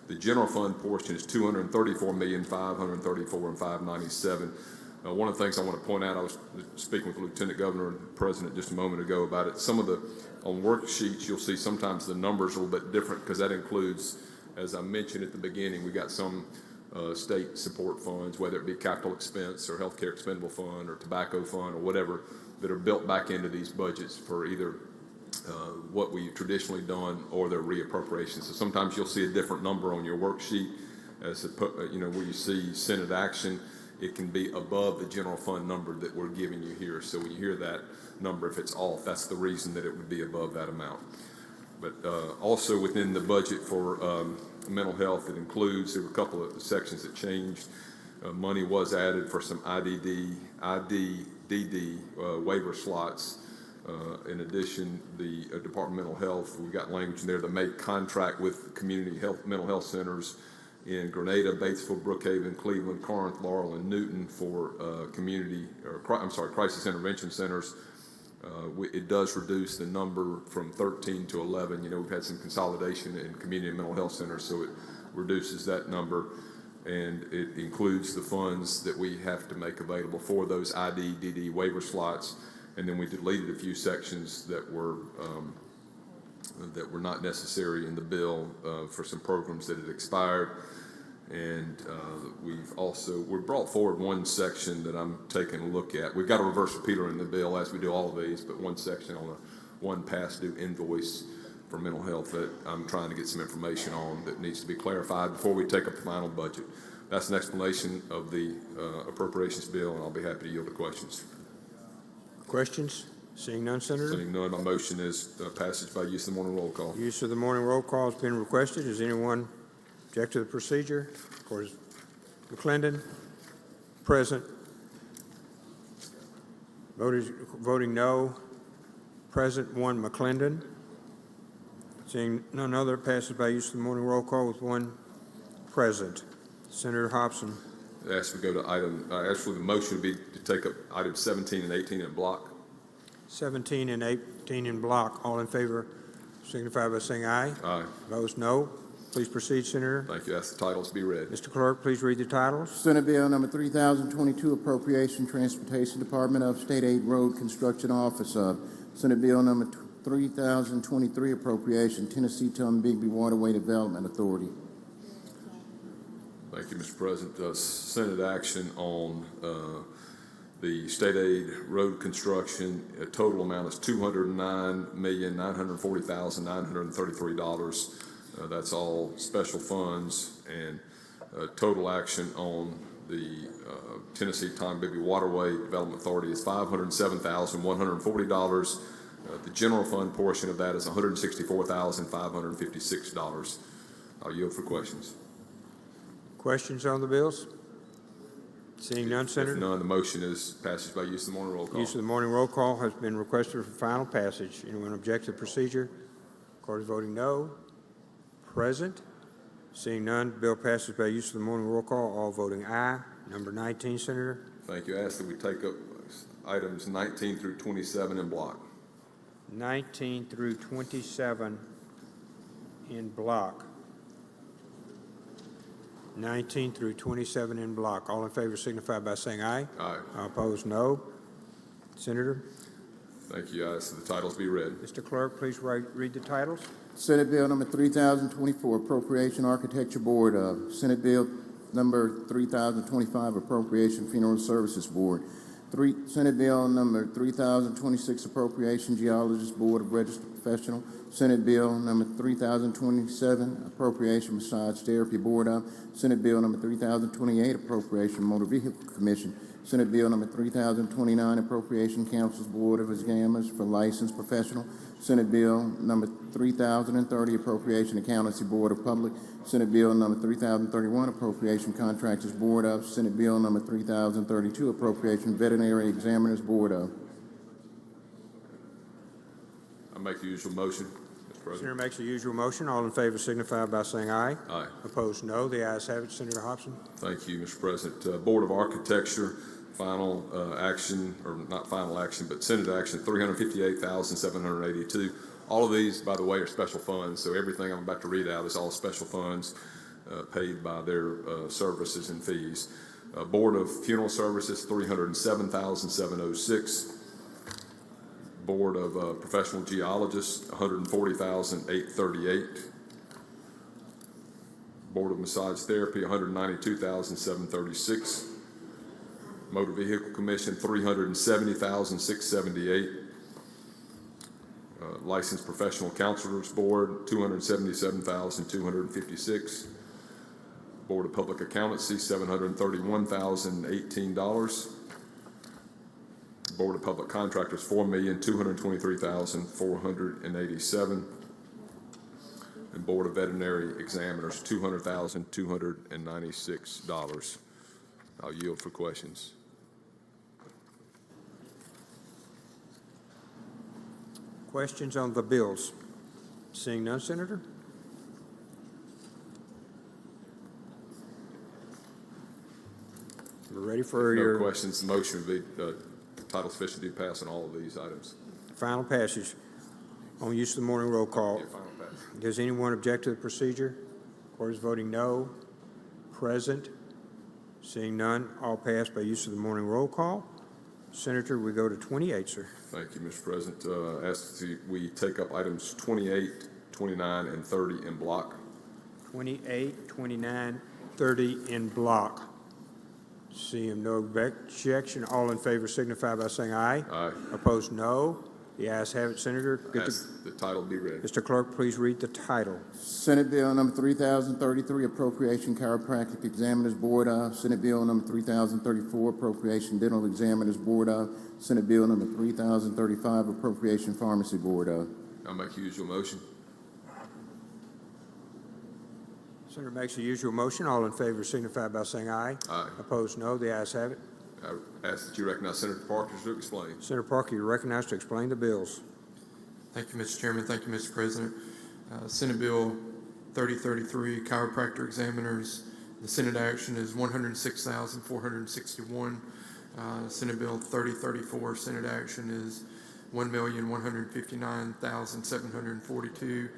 The general fund portion is $234,534,597. One of the things I want to point out, I was speaking with the Lieutenant Governor and the President just a moment ago about it. Some of the, on worksheets, you'll see sometimes the numbers are a little bit different because that includes, as I mentioned at the beginning, we got some state support funds, whether it be capital expense or healthcare expendable fund or tobacco fund or whatever, that are built back into these budgets for either what we've traditionally done or their reappropriations. So sometimes you'll see a different number on your worksheet as where you see Senate action. It can be above the general fund number that we're giving you here. So when you hear that number, if it's off, that's the reason that it would be above that amount. But also within the budget for mental health, it includes, there were a couple of sections that changed. Money was added for some IDD waiver slots. In addition, the Department of Mental Health, we got language in there to make contract with community mental health centers in Grenada, Batesville, Brookhaven, Cleveland, Corinth, Laurel, and Newton for crisis intervention centers. It does reduce the number from 13 to 11. We've had some consolidation in community mental health centers, so it reduces that number. And it includes the funds that we have to make available for those IDD waiver slots. And then we deleted a few sections that were not necessary in the bill for some programs that had expired. And we brought forward one section that I'm taking a look at. We've got a reverse repeater in the bill, as we do all of these, but one section on one past due invoice for mental health that I'm trying to get some information on that needs to be clarified before we take up the final budget. That's an explanation of the appropriations bill, and I'll be happy to yield to questions. Questions? Seeing none, Senator. Seeing none, my motion is passage by use of the morning roll call. Use of the morning roll call has been requested. Does anyone object to the procedure? Of course, McClendon, present. Voting no. Present, one McClendon. Seeing none other, passes by use of the morning roll call with one present. Senator Hobson. Ask to go to actually the motion would be to take up items 17 and 18 in block. 17 and 18 in block. All in favor signify by saying aye. Aye. Opposed, no. Please proceed, Senator. Thank you. Ask the titles to be read. Mr. Clerk, please read the titles. Senate Bill number 3022, Appropriation Transportation Department of State Aid Road Construction Office of. Senate Bill number 3023 appropriation, Tennessee Tombigbee Waterway Development Authority. Thank you, Mr. President. Senate action on the state aid road construction. A total amount is $209,940,933. That's all special funds, and total action on the Tennessee Tombigbee Waterway Development Authority is $507,140. The general fund portion of that is $164,556. I'll yield for questions. Questions on the bills? Seeing none, Senator. If none, the motion is passage by use of the morning roll call. Use of the morning roll call has been requested for final passage. Anyone object to the procedure? Court is voting no. Present. Seeing none, bill passes by use of the morning roll call. All voting aye. Number 19, Senator. Thank you. I ask that we take up items 19 through 27 in block. 19 through 27 in block. 19 through 27 in block. All in favor signify by saying aye. Aye. All opposed, no. Senator. Thank you. I ask that the titles be read. Mr. Clerk, please read the titles. Senate Bill number 3024, Appropriation Architecture Board of. Senate Bill number 3025, Appropriation Funeral Services Board. Senate Bill number 3026, Appropriation Geologist Board of Registered Professional. Senate Bill number 3027, Appropriation Massage Therapy Board of. Senate Bill number 3028, Appropriation Motor Vehicle Commission. Senate Bill number 3029, Appropriation Council's Board of Examiners for Licensed Professional. Senate Bill number 3030, Appropriation Accountancy Board of Public. Senate Bill number 3031, Appropriation Contractors Board of. Senate Bill number 3032, Appropriation Veterinary Examiners Board of. I make the usual motion, Mr. President. Senator makes the usual motion. All in favor signify by saying aye. Aye. Opposed, no. The ayes have it. Senator Hobson. Thank you, Mr. President. Board of Architecture, final action, or not final action, but Senate action, $358,782. All of these, by the way, are special funds, so everything I'm about to read out is all special funds paid by their services and fees. Board of Funeral Services, $307,706. Board of Professional Geologists, $140,838. Board of Massage Therapy, $192,736. Motor Vehicle Commission, $370,678. Licensed Professional Counselors Board, $277,256. Board of Public Accountancy, $731,018. Board of Public Contractors, $4,223,487. And Board of Veterinary Examiners, $200,296. I'll yield for questions. Questions on the bills? Seeing none, Senator. We're ready for No questions. The motion would be title sufficient to pass on all of these items. final passage. On use of the morning roll call. Final passage. Does anyone object to the procedure? Court is voting no. Present. Seeing none, all passed by use of the morning roll call. Senator, we go to 28, sir. Thank you, Mr. President. Ask that we take up items 28, 29, and 30 in block. 28, 29, 30 in block. Seeing no objection, all in favor signify by saying aye. Aye. Opposed, no. The ayes have it, Senator. Ask the title be read. Mr. Clerk, please read the title. Senate Bill number 3033, Appropriation Chiropractic Examiners Board of. Senate Bill number 3034, Appropriation Dental Examiners Board of. Senate Bill number 3035, Appropriation Pharmacy Board of. I'll make the usual motion. Senator makes the usual motion. All in favor signify by saying aye. Aye. Opposed, no. The ayes have it. I ask that you recognize Senator Parker to explain. Senator Parker, you're recognized to explain the bills. Thank you, Mr. Chairman. Thank you, Mr. President. Senate Bill 3033, chiropractor examiners. The Senate action is $106,461. Senate Bill 3034, Senate action is $1,159,742.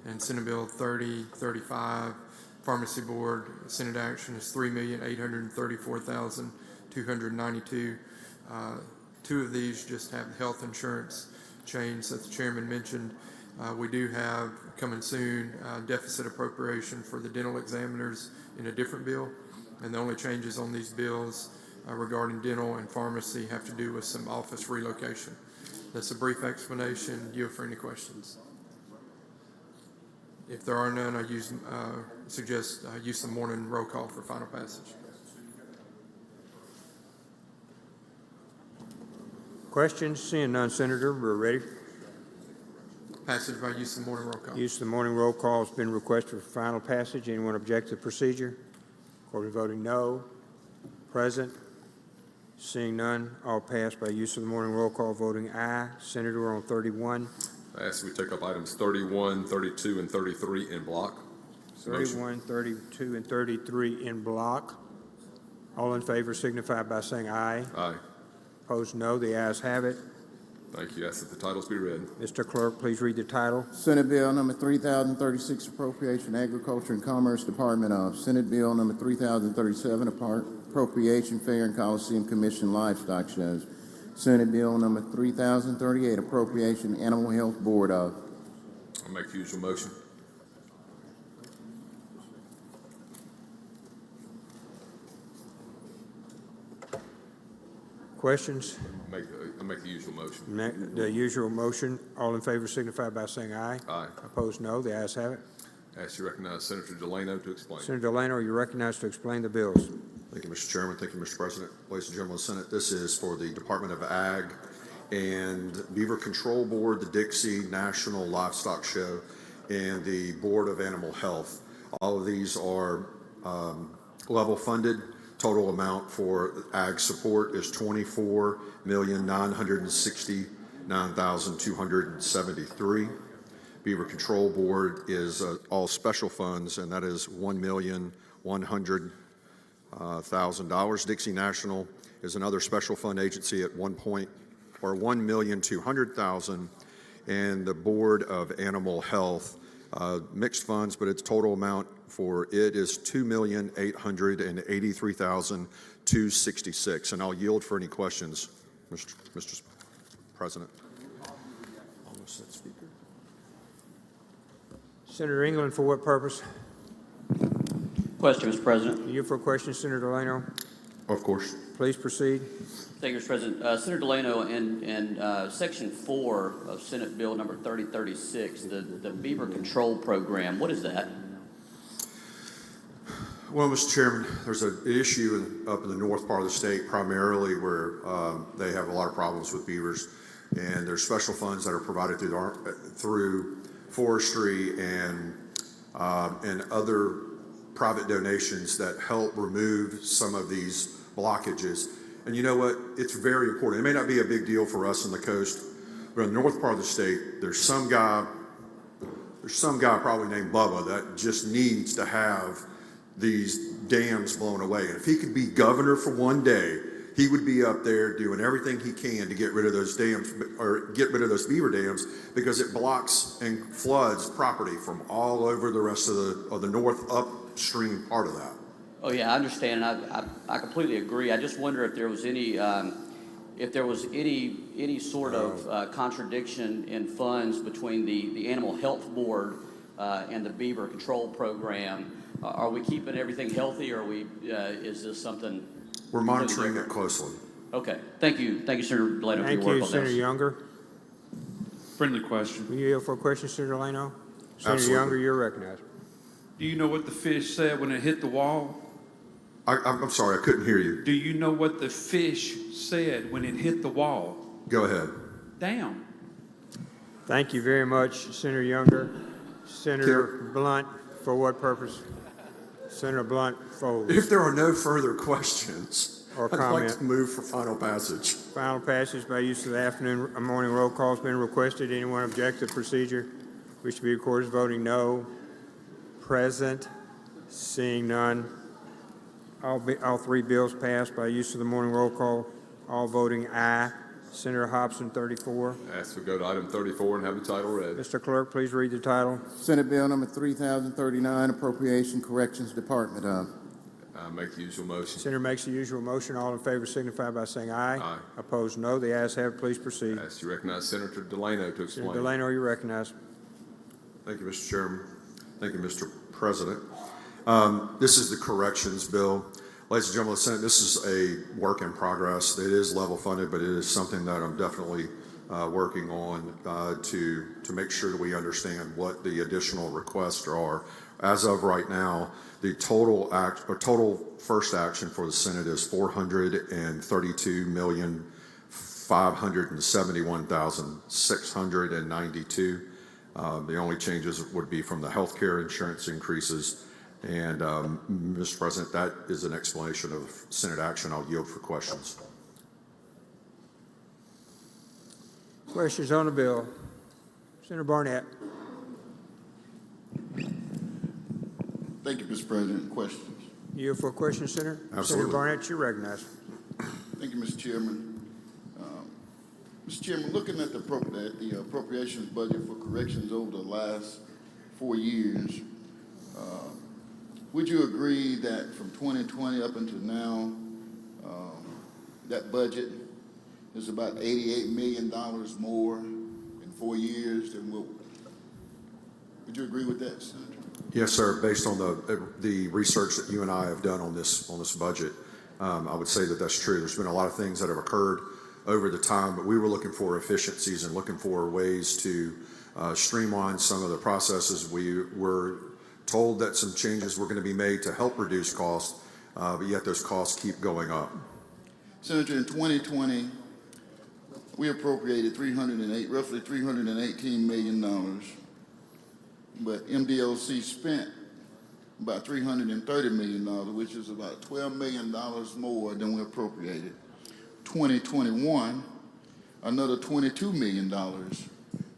And Senate Bill 3035, Pharmacy Board, Senate action is $3,834,292. Two of these just have health insurance change that the chairman mentioned. We do have coming soon deficit appropriation for the dental examiners in a different bill, and the only changes on these bills regarding dental and pharmacy have to do with some office relocation. That's a brief explanation. Yield for any questions. If there are none, I suggest use the morning roll call for final passage. Questions? Seeing none, Senator, we're ready. Passage by use of the morning roll call. Use of the morning roll call has been requested for final passage. Anyone object to the procedure? Court is voting no. Present. Seeing none, all passed by use of the morning roll call, voting aye. Senator, we're on 31. I ask we take up items 31, 32, and 33 in block. 31, 32, and 33 in block. All in favor signify by saying aye. Aye. Opposed, no. The ayes have it. Thank you. Ask that the titles be read. Mr. Clerk, please read the title. Senate Bill number 3036, Appropriation Agriculture and Commerce Department of. Senate Bill number 3037, Appropriation Fair and Coliseum Commission Livestock Shows. Senate Bill number 3038, Appropriation Animal Health Board of. I'll make the usual motion. Questions? I'll make the usual motion. The usual motion. All in favor signify by saying aye. Aye. Opposed, no. The ayes have it. Ask you to recognize Senator Delano to explain. Senator Delano, you're recognized to explain the bills. Thank you, Mr. Chairman. Thank you, Mr. President. Ladies and gentlemen of the Senate, this is for the Department of Ag and Beaver Control Board, the Dixie National Livestock Show, and the Board of Animal Health. All of these are level funded. Total amount for ag support is $24,969,273. Beaver Control Board is all special funds, and that is $1,100,000. Dixie National is another special fund agency at $1,200,000, and the Board of Animal Health, mixed funds, but its total amount for it is $2,883,266. And I'll yield for any questions, Mr. President. Almost said Speaker. Senator England, for what purpose? Question, Mr. President. You for a question, Senator Delano? Of course. Please proceed. Thank you, Mr. President. Senator Delano, in Section 4 of Senate Bill number 3036, the Beaver Control Program, what is that? Well, Mr. Chairman, there's an issue up in the north part of the state, primarily where they have a lot of problems with beavers, and there's special funds that are provided through forestry and other private donations that help remove some of these blockages. And you know what? It's very important. It may not be a big deal for us on the coast, but in the north part of the state, there's some guy probably named Bubba that just needs to have these dams blown away. And if he could be governor for one day, he would be up there doing everything he can to get rid of those dams, or get rid of those beaver dams, because it blocks and floods property from all over the rest of the north upstream part of that. Oh yeah, I understand. I completely agree. I just wonder if there was any sort of contradiction in funds between the Animal Health Board and the Beaver Control Program. Are we keeping everything healthy, or is this something? We're monitoring it closely. Okay. Thank you, Senator Delano, for your work on this. Senator Younger. Friendly question. Will you yield for a question, Senator Delano? Senator Absolutely. Younger, you're recognized. Do you know what the fish said when it hit the wall? I'm sorry, I couldn't hear you. Do you know what the fish said when it hit the wall? Go ahead. Down. Thank you very much, Senator Younger. Senator Blunt, for what purpose? Senator Blunt, for If there are no further questions, or I'd comment. like to move for final passage. Final passage by use of the afternoon and morning roll call has been requested. Anyone object to the procedure? Wish to be recorded as voting no. Present. Seeing none. All three bills passed by use of the morning roll call. All voting aye. Senator Hobson, 34. Ask we go to item 34 and have the title read. Mr. Clerk, please read the title. Senate Bill number 3039, Appropriation Corrections Department of. I make the usual motion. Senator makes the usual motion. All in favor signify by saying aye. Aye. Opposed, no. The ayes have it. Please proceed. I ask you to recognize Senator Delano to explain. Senator Delano, you recognize. Thank you, Mr. Chairman. Thank you, Mr. President. This is the corrections bill. Ladies and gentlemen of the Senate, this is a work in progress. It is level funded, but it is something that I'm definitely working on to make sure that we understand what the additional requests are. As of right now, the total first action for the Senate is $432,571,692. The only changes would be from the health care insurance increases. And, Mr. President, that is an explanation of Senate action. I'll yield for questions. Questions on the bill? Senator Barnett. Thank you, Mr. President. Questions? You for a question, Senator? Absolutely. Senator Barnett, you recognize. Thank you, Mr. Chairman. Mr. Chairman, looking at the appropriations budget for corrections over the last 4 years, would you agree that from 2020 up until now, that budget is about $88 million more in 4 years than what? Would you agree with that, Senator? Yes, sir. Based on the research that you and I have done on this budget, I would say that that's true. There's been a lot of things that have occurred over the time, but we were looking for efficiencies and looking for ways to streamline some of the processes. We were told that some changes were going to be made to help reduce costs, but yet those costs keep going up. Senator, in 2020, we appropriated roughly $318 million, but MDOC spent about $330 million, which is about $12 million more than we appropriated. 2021, another $22 million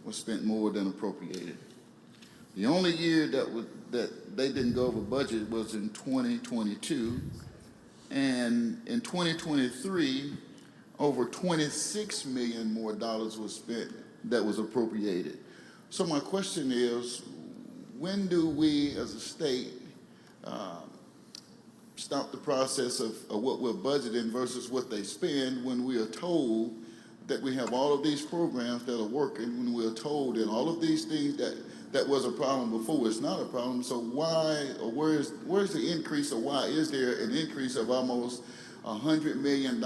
was spent more than appropriated. The only year that they didn't go over budget was in 2022, and in 2023, over $26 million more dollars was spent that was appropriated. So my question is, when do we as a state stop the process of what we're budgeting versus what they spend when we are told that we have all of these programs that are working, when we are told that all of these things that was a problem before is not a problem? So why, or where's the increase, or why is there an increase of almost $100 million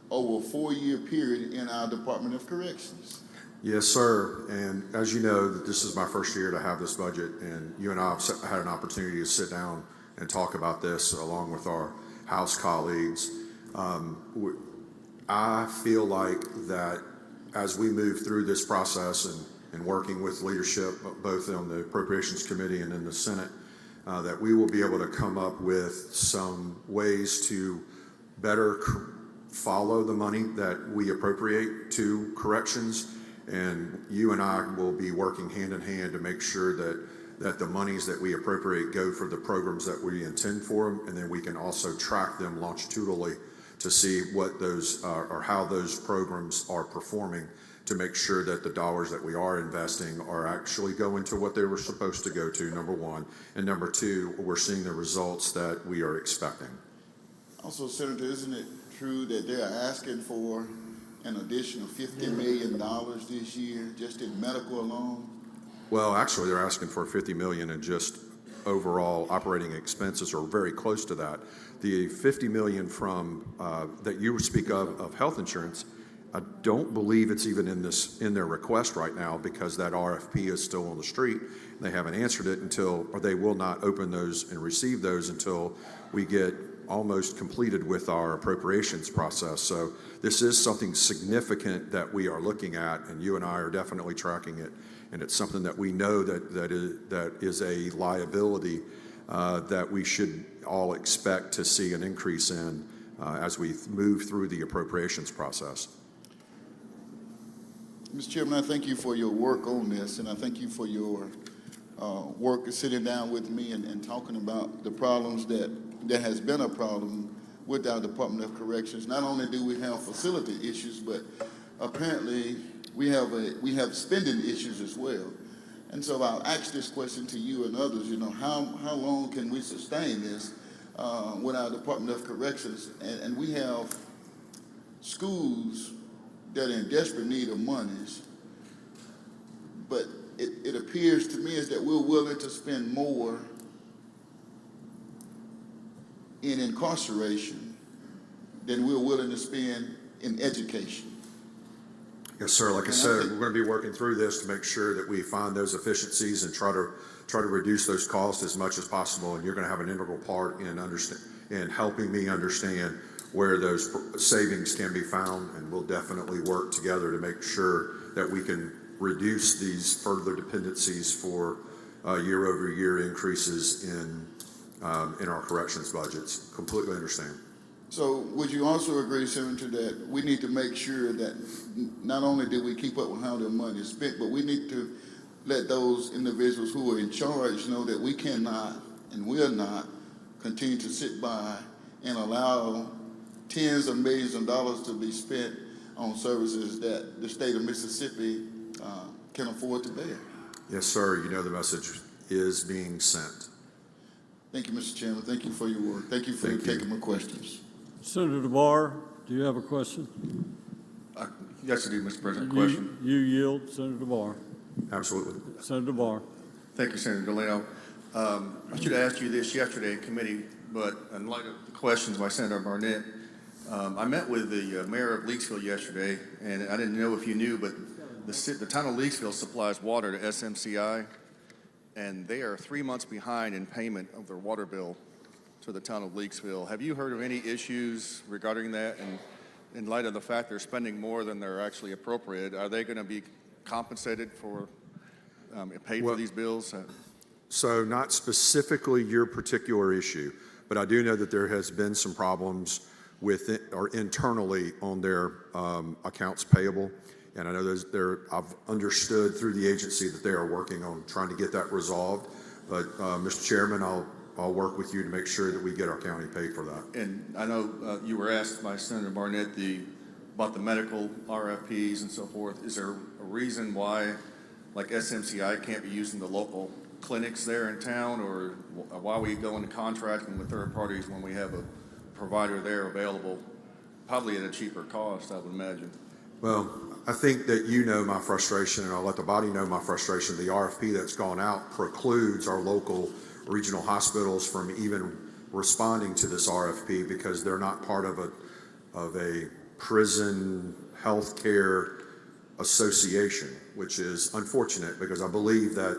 over a 4-year period in our Department of Corrections? Yes, sir. And as you know, this is my first year to have this budget, and you and I have had an opportunity to sit down and talk about this along with our House colleagues. I feel like that as we move through this process and working with leadership, both on the Appropriations Committee and in the Senate, that we will be able to come up with some ways to better follow the money that we appropriate to corrections. And you and I will be working hand in hand to make sure that the monies that we appropriate go for the programs that we intend for them, and then we can also track them longitudinally to see what those or how those programs are performing, to make sure that the dollars that we are investing are actually going to what they were supposed to go to, number one. And number two, we're seeing the results that we are expecting. Also, Senator, isn't it true that they're asking for an additional $50 million this year just in medical alone? Well, actually, they're asking for $50 million in just overall operating expenses, or very close to that. The $50 million from that you speak of health insurance, I don't believe it's even in their request right now, because that RFP is still on the street. They haven't answered it or they will not open those and receive those until we get almost completed with our appropriations process. So this is something significant that we are looking at, and you and I are definitely tracking it. And it's something that we know that is a liability that we should all expect to see an increase in as we move through the appropriations process. Mr. Chairman, I thank you for your work on this, and I thank you for your work sitting down with me and talking about the problems that has been a problem with our Department of Corrections. Not only do we have facility issues, but apparently we have spending issues as well. And so I'll ask this question to you and others, how long can we sustain this with our Department of Corrections, and we have schools that are in desperate need of monies, but it appears to me is that we're willing to spend more in incarceration than we're willing to spend in education. Yes, sir. Like I said, we're going to be working through this to make sure that we find those efficiencies and try to reduce those costs as much as possible. And you're going to have an integral part in helping me understand where those savings can be found. And we'll definitely work together to make sure that we can reduce these further dependencies for year-over-year increases in our corrections budgets. Completely understand. So would you also agree, Senator, that we need to make sure that not only do we keep up with how their money is spent, but we need to let those individuals who are in charge know that we cannot and will not continue to sit by and allow tens of millions of dollars to be spent on services that the state of Mississippi can afford to bear. Yes, sir. You know the message is being sent. Thank you, Mr. Chairman. Thank you for your work. Thank you for taking my questions. Senator DeVar, do you have a question? Yes, I do, Mr. President. Question. You yield, Senator DeVar. Absolutely. Senator DeVar. Thank you, Senator Delano. I should have asked you this yesterday in committee, but in light of the questions by Senator Barnett, I met with the mayor of Leakesville yesterday, and I didn't know if you knew, but the town of Leakesville supplies water to SMCI, and they are 3 months behind in payment of their water bill to the town of Leakesville. Have you heard of any issues regarding that? And in light of the fact they're spending more than they're actually appropriated, are they going to be compensated for, paid for these bills? So not specifically your particular issue, but I do know that there has been some problems with it, or internally on their accounts payable. And I know I've understood through the agency that they are working on trying to get that resolved. But Mr. Chairman, I'll work with you to make sure that we get our county paid for that. And I know you were asked by Senator Barnett about the medical RFPs and so forth. Is there a reason why, like SMCI can't be using the local clinics there in town, or why we go into contracting with third parties when we have a provider there available, probably at a cheaper cost, I would imagine? Well, I think that you know my frustration, and I'll let the body know my frustration. The RFP that's gone out precludes our local regional hospitals from even responding to this RFP because they're not part of a prison healthcare association, which is unfortunate because I believe that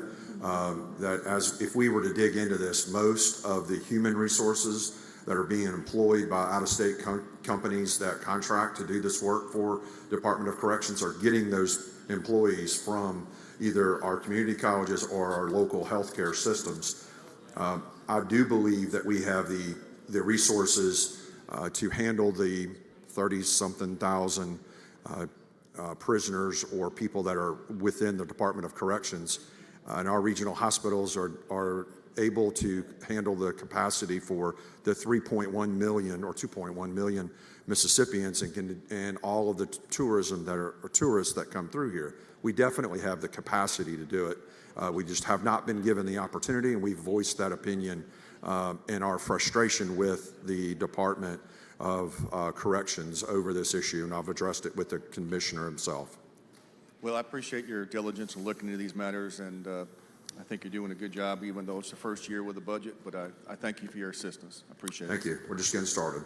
if we were to dig into this, most of the human resources that are being employed by out-of-state companies that contract to do this work for Department of Corrections are getting those employees from either our community colleges or our local healthcare systems. I do believe that we have the resources to handle the 30-something thousand prisoners or people that are within the Department of Corrections. And our regional hospitals are able to handle the capacity for the 3.1 million or 2.1 million Mississippians and all of the tourists that come through here. We definitely have the capacity to do it. We just have not been given the opportunity, and we've voiced that opinion and our frustration with the Department of Corrections over this issue, and I've addressed it with the commissioner himself. Well, I appreciate your diligence in looking into these matters, and I think you're doing a good job, even though it's the first year with the budget, but I thank you for your assistance. I appreciate it. Thank you. We're just getting started.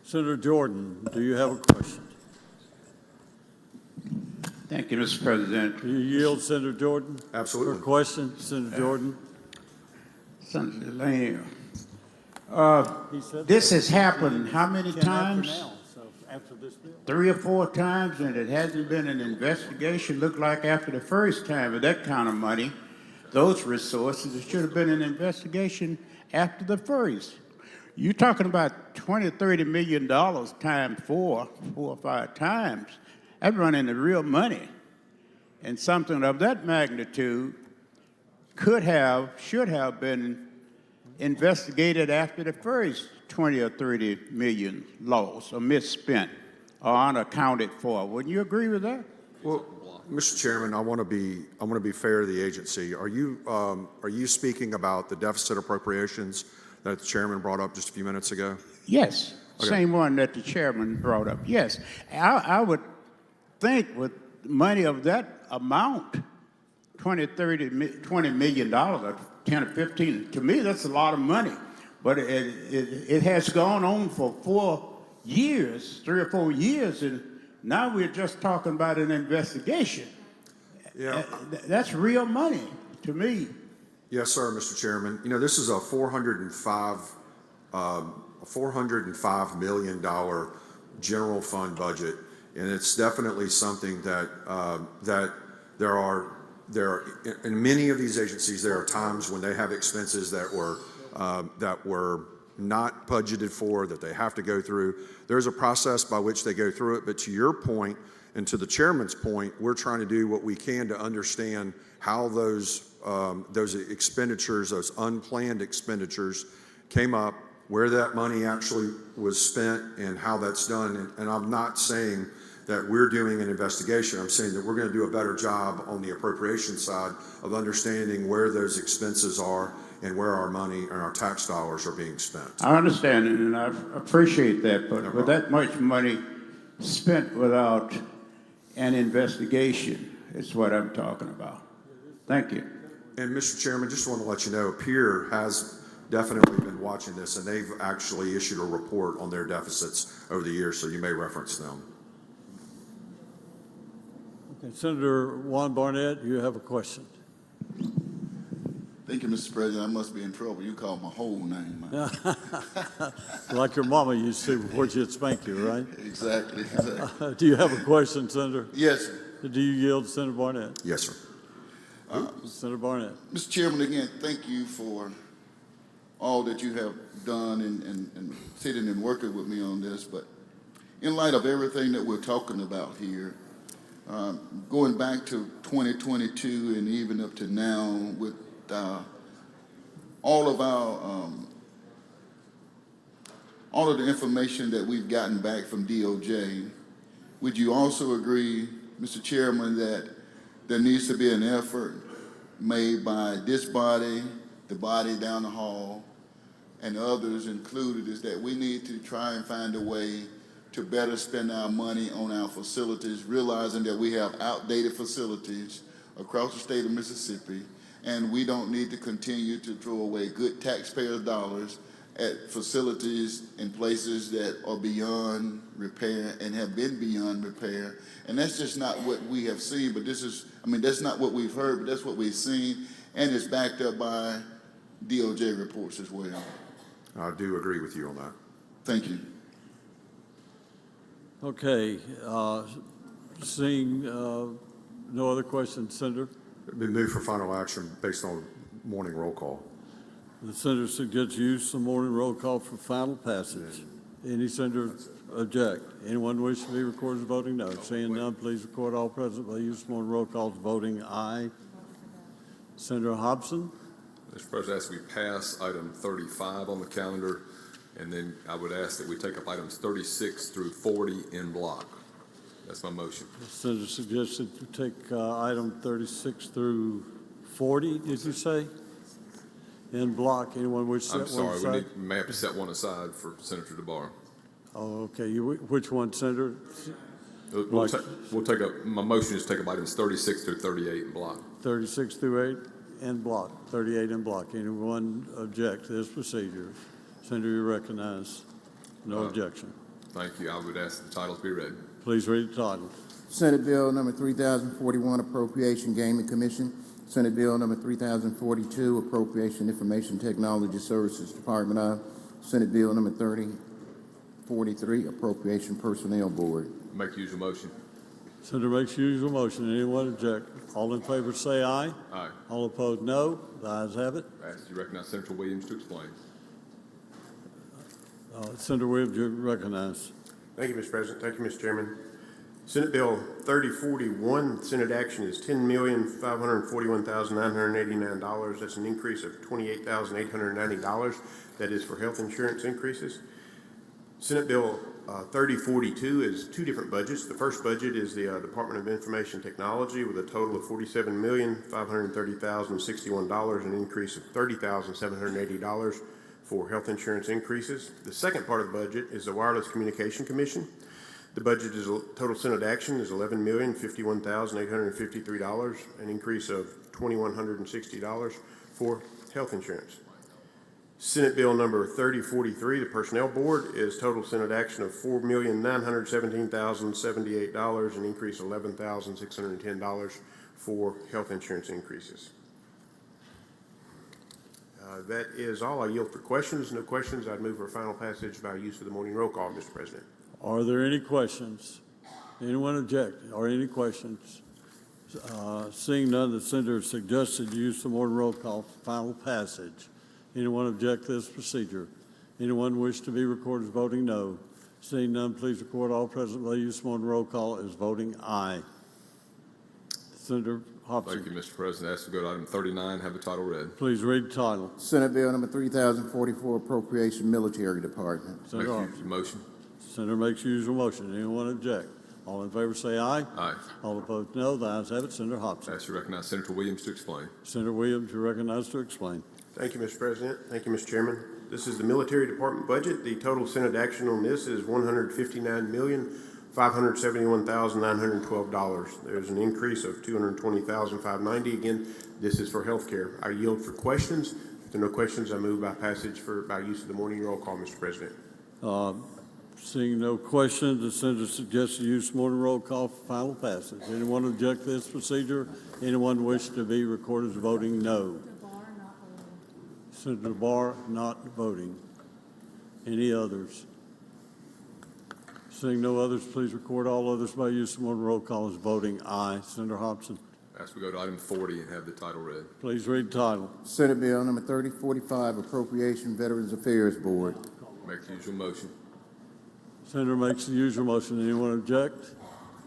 Senator Jordan, do you have a question? Thank you, Mr. President. Do you yield, Senator Jordan? Absolutely. For a question, Senator Jordan. Senator Delaney, this has happened how many times? After this bill? 3 or 4 times, and it hasn't been an investigation. Looked like after the first time with that kind of money, those resources, it should have been an investigation after the first. You're talking about $20, $30 million times 4 or 5 times. That's running the real money. And something of that magnitude should have been investigated after the first 20 or 30 million lost or misspent or unaccounted for. Wouldn't you agree with that? Well, Mr. Chairman, I want to be fair to the agency. Are you speaking about the deficit appropriations that the chairman brought up just a few minutes ago? Yes, Okay. same one that the chairman brought up. Yes, I would think with money of that amount, $20 million, or 10 or 15, to me that's a lot of money. But it has gone on for 4 years, 3 or 4 years, and now we're just talking about an investigation. Yeah. That's real money to me. Yes, sir, Mr. Chairman. You know, this is a $405 million general fund budget, and it's definitely something that there are in many of these agencies. There are times when they have expenses that were not budgeted for, that they have to go through. There's a process by which they go through it. But to your point, and to the chairman's point, we're trying to do what we can to understand how those expenditures, those unplanned expenditures, came up, where that money actually was spent, and how that's done. And I'm not saying that we're doing an investigation. I'm saying that we're going to do a better job on the appropriation side of understanding where those expenses are and where our money and our tax dollars are being spent. I understand it, and I appreciate that, but with that much money spent without an investigation is what I'm talking about. Thank you. And Mr. Chairman, just want to let you know, PEER has definitely been watching this, and they've actually issued a report on their deficits over the years, so you may reference them. Okay, Senator Juan Barnett, you have a question. Thank you, Mr. President. I must be in trouble. You called my whole name. Like your mama used to before she'd spank you, right? Exactly. Do you have a question, Senator? Yes, sir. Do you yield to Senator Barnett? Yes, sir. Senator Barnett. Mr. Chairman, again, thank you for all that you have done and sitting and working with me on this. But in light of everything that we're talking about here, going back to 2022 and even up to now with all of the information that we've gotten back from DOJ, would you also agree, Mr. Chairman, that there needs to be an effort made by this body, the body down the hall, and others included, is that we need to try and find a way to better spend our money on our facilities, realizing that we have outdated facilities across the state of Mississippi, and we don't need to continue to throw away good taxpayer dollars at facilities in places that are beyond repair and have been beyond repair. And that's just not what we have seen, but that's not what we've heard, but that's what we've seen, and it's backed up by DOJ reports as well. I do agree with you on that. Thank you. Okay, seeing no other questions, Senator. Been moved for final action based on morning roll call. The senator suggests use the morning roll call for final passage. Any senator object? Anyone wish to be recorded as voting no? Seeing none, please record all present by use of morning roll call as voting aye. Senator Hobson. Mr. President, I ask we pass item 35 on the calendar, and then I would ask that we take up items 36 through 40 in block. That's my motion. The senator suggested to take item 36 through 40, did you say? In block. Anyone wish to set I'm sorry, one aside? we may have to set one aside for Senator DeBar. Oh, okay. Which one, Senator? We'll take up, my motion is to take up items 36 through 38 in block. 36 through 8 in block, 38 in block. Anyone object to this procedure? Senator, you recognize. No objection. Thank you. I would ask the titles be read. Please read the title. Senate Bill number 3041, Appropriation Gaming Commission. Senate Bill number 3042, Appropriation Information Technology Services Department of. Senate Bill number 3043, Appropriation Personnel Board. Make use of motion. Senator makes use of motion. Anyone object? All in favor say aye. Aye. All opposed no. The ayes have it. I ask you to recognize Senator Williams to explain. Senator Williams, you recognize. Thank you, Mr. President. Thank you, Mr. Chairman. Senate Bill 3041, Senate action is $10,541,989. That's an increase of $28,890. That is for health insurance increases. Senate Bill 3042 is two different budgets. The first budget is the Department of Information Technology with a total of $47,530,061, an increase of $30,780 for health insurance increases. The second part of the budget is the Wireless Communication Commission. The budget is total Senate action is $11,051,853, an increase of $2,160 for health insurance. Senate Bill number 3043, the Personnel Board, is total Senate action of $4,917,078, an increase of $11,610 for health insurance increases. That is all. I yield for questions. No questions. I'd move for final passage by use of the morning roll call, Mr. President. Are there any questions? Anyone object? Or any questions? Seeing none, the senator suggested use the morning roll call for final passage. Anyone object to this procedure? Anyone wish to be recorded as voting no? Seeing none, please record all present by use of morning roll call as voting aye. Senator Hobson. Thank you, Mr. President. Ask to go to item 39, have the title read. Please read the title. Senate Bill number 3044, Appropriation Military Department. Senator Make Hobson. your motion. Senator makes usual motion. Anyone object? All in favor say aye. Aye. All opposed no. The ayes have it. Senator Hobson. Ask to recognize Senator Williams to explain. Senator Williams, you're recognized to explain. Thank you, Mr. President. Thank you, Mr. Chairman. This is the Military Department budget. The total Senate action on this is $159,571,912. There's an increase of $220,590. Again, this is for health care. I yield for questions. If there are no questions, I move by passage by use of the morning roll call, Mr. President. Seeing no questions, the senator suggests the use of morning roll call for final passage. Anyone object to this procedure? Anyone wish to be recorded as voting no? Senator Barr not voting. Any others? Seeing no others, please record all others by use of morning roll call as voting aye. Senator Hobson. Ask we go to item 40 and have the title read. Please read the title. Senate Bill number 3045, Appropriation Veterans Affairs Board. Make the usual motion. Senator makes the usual motion. Anyone object?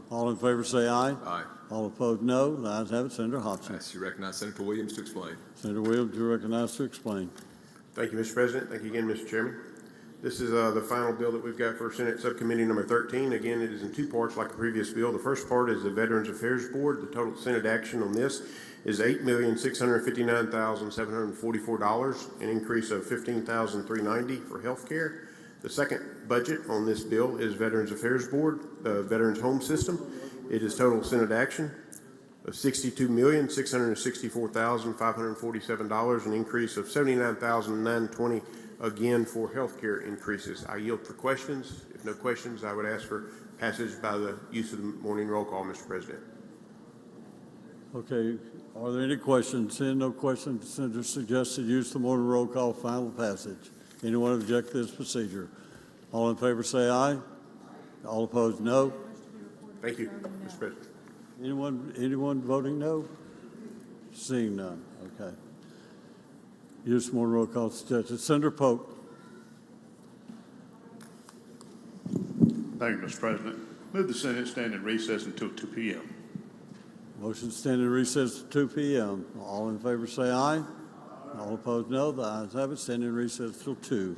All in favor say aye. Aye. All opposed no. The ayes have it. Senator Hobson. Ask you recognize Senator Williams to explain. Senator Williams, you're recognized to explain. Thank you, Mr. President. Thank you again, Mr. Chairman. This is the final bill that we've got for Senate Subcommittee number 13. Again, it is in two parts like the previous bill. The first part is the Veterans Affairs Board. The total Senate action on this is $8,659,744, an increase of $15,390 for health care. The second budget on this bill is Veterans Affairs Board, the Veterans Home System. It is total Senate action of $62,664,547, an increase of $79,920, again for health care increases. I yield for questions. If no questions, I would ask for passage by the use of the morning roll call, Mr. President. Okay. Are there any questions? Seeing no questions, the senator suggested use the morning roll call final passage. Anyone object to this procedure? All in favor say aye. All opposed no. Thank you, Mr. President. Anyone voting no? Seeing none. Okay. Use morning roll call suggested. Senator Pope. Thank you, Mr. President. Move the Senate stand in recess until 2 p.m. Motion stand in recess to 2 p.m. All in favor say aye. All opposed no. The ayes have it. Stand in recess till 2.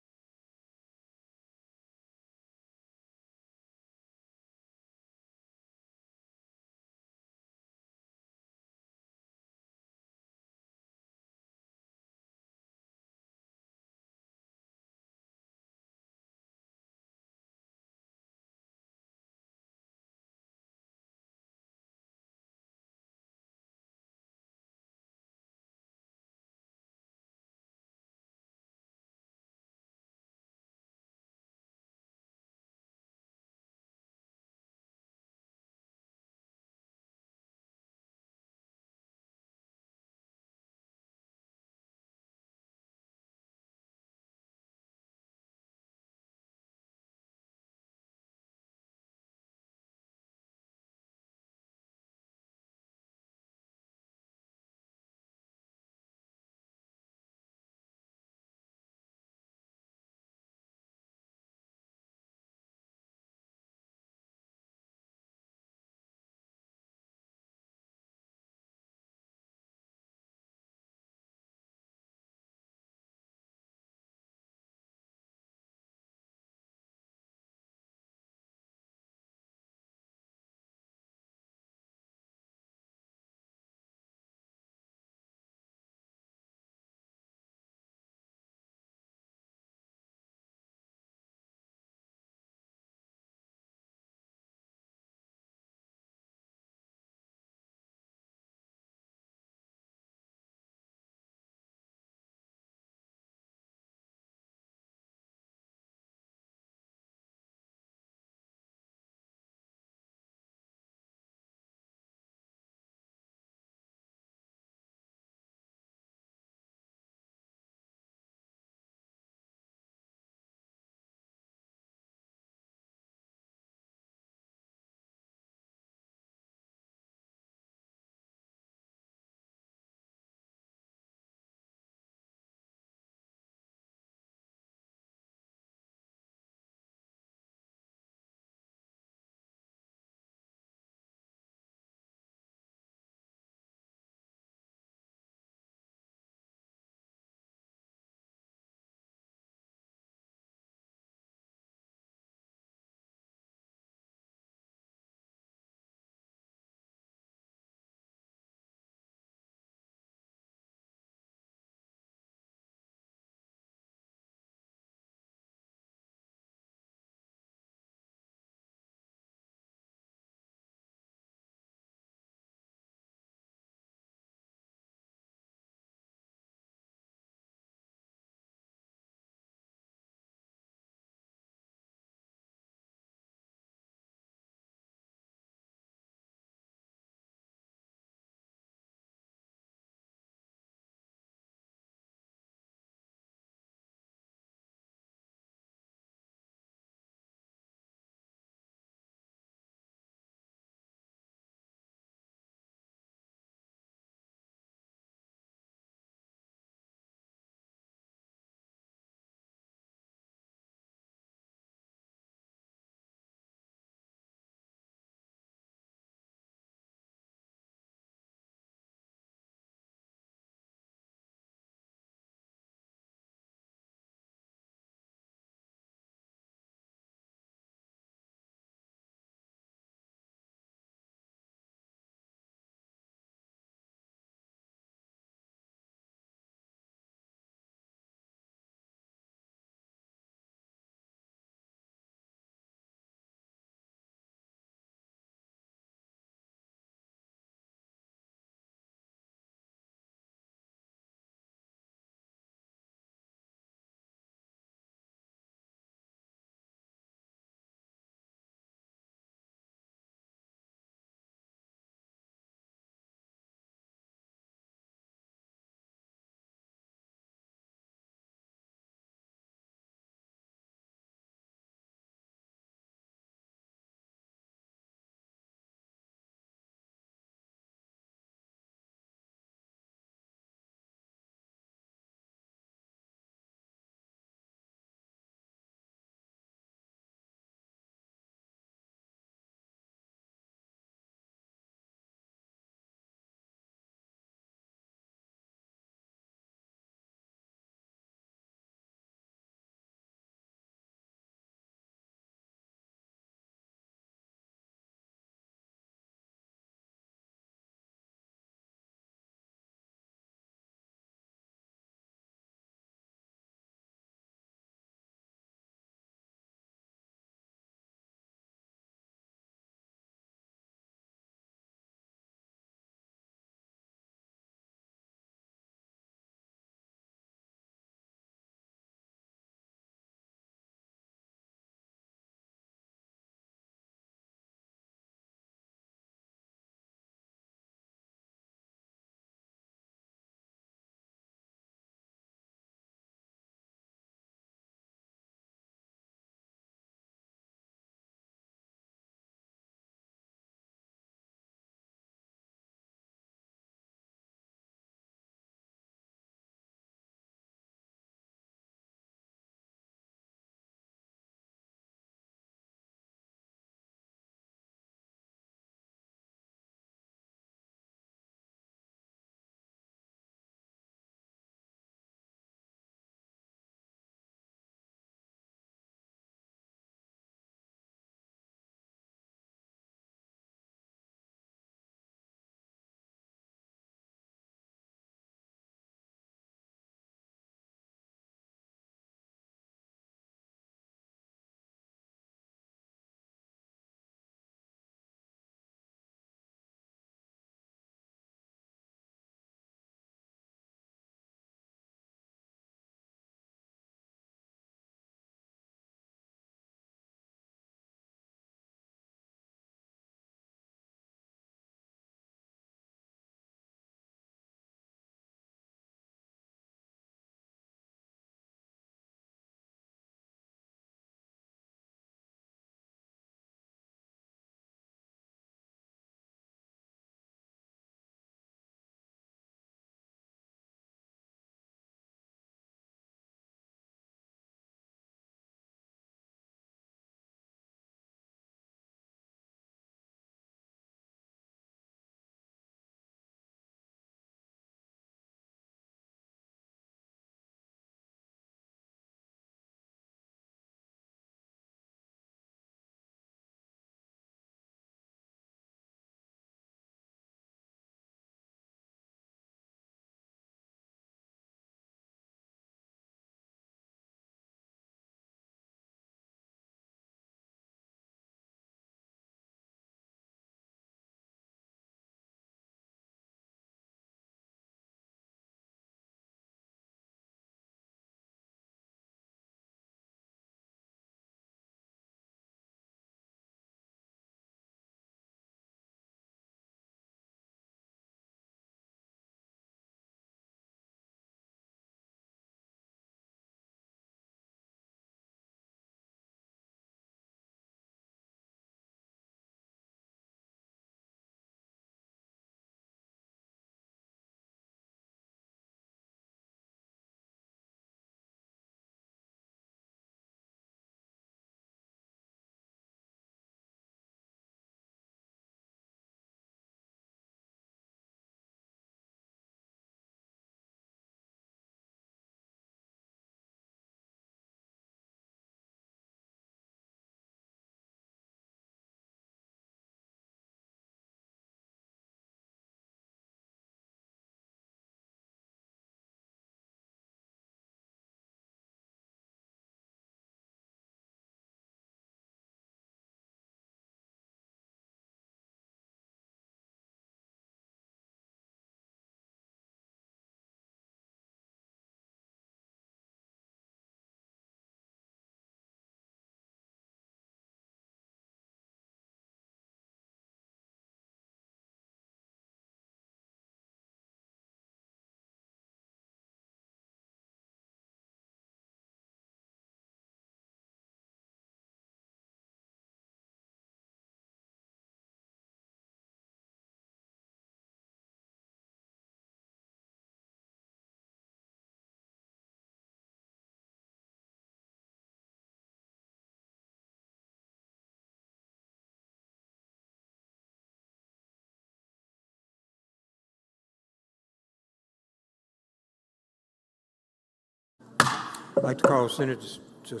I'd like to call the Senate to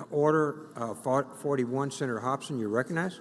order. 41, Senator Hobson, you're recognized.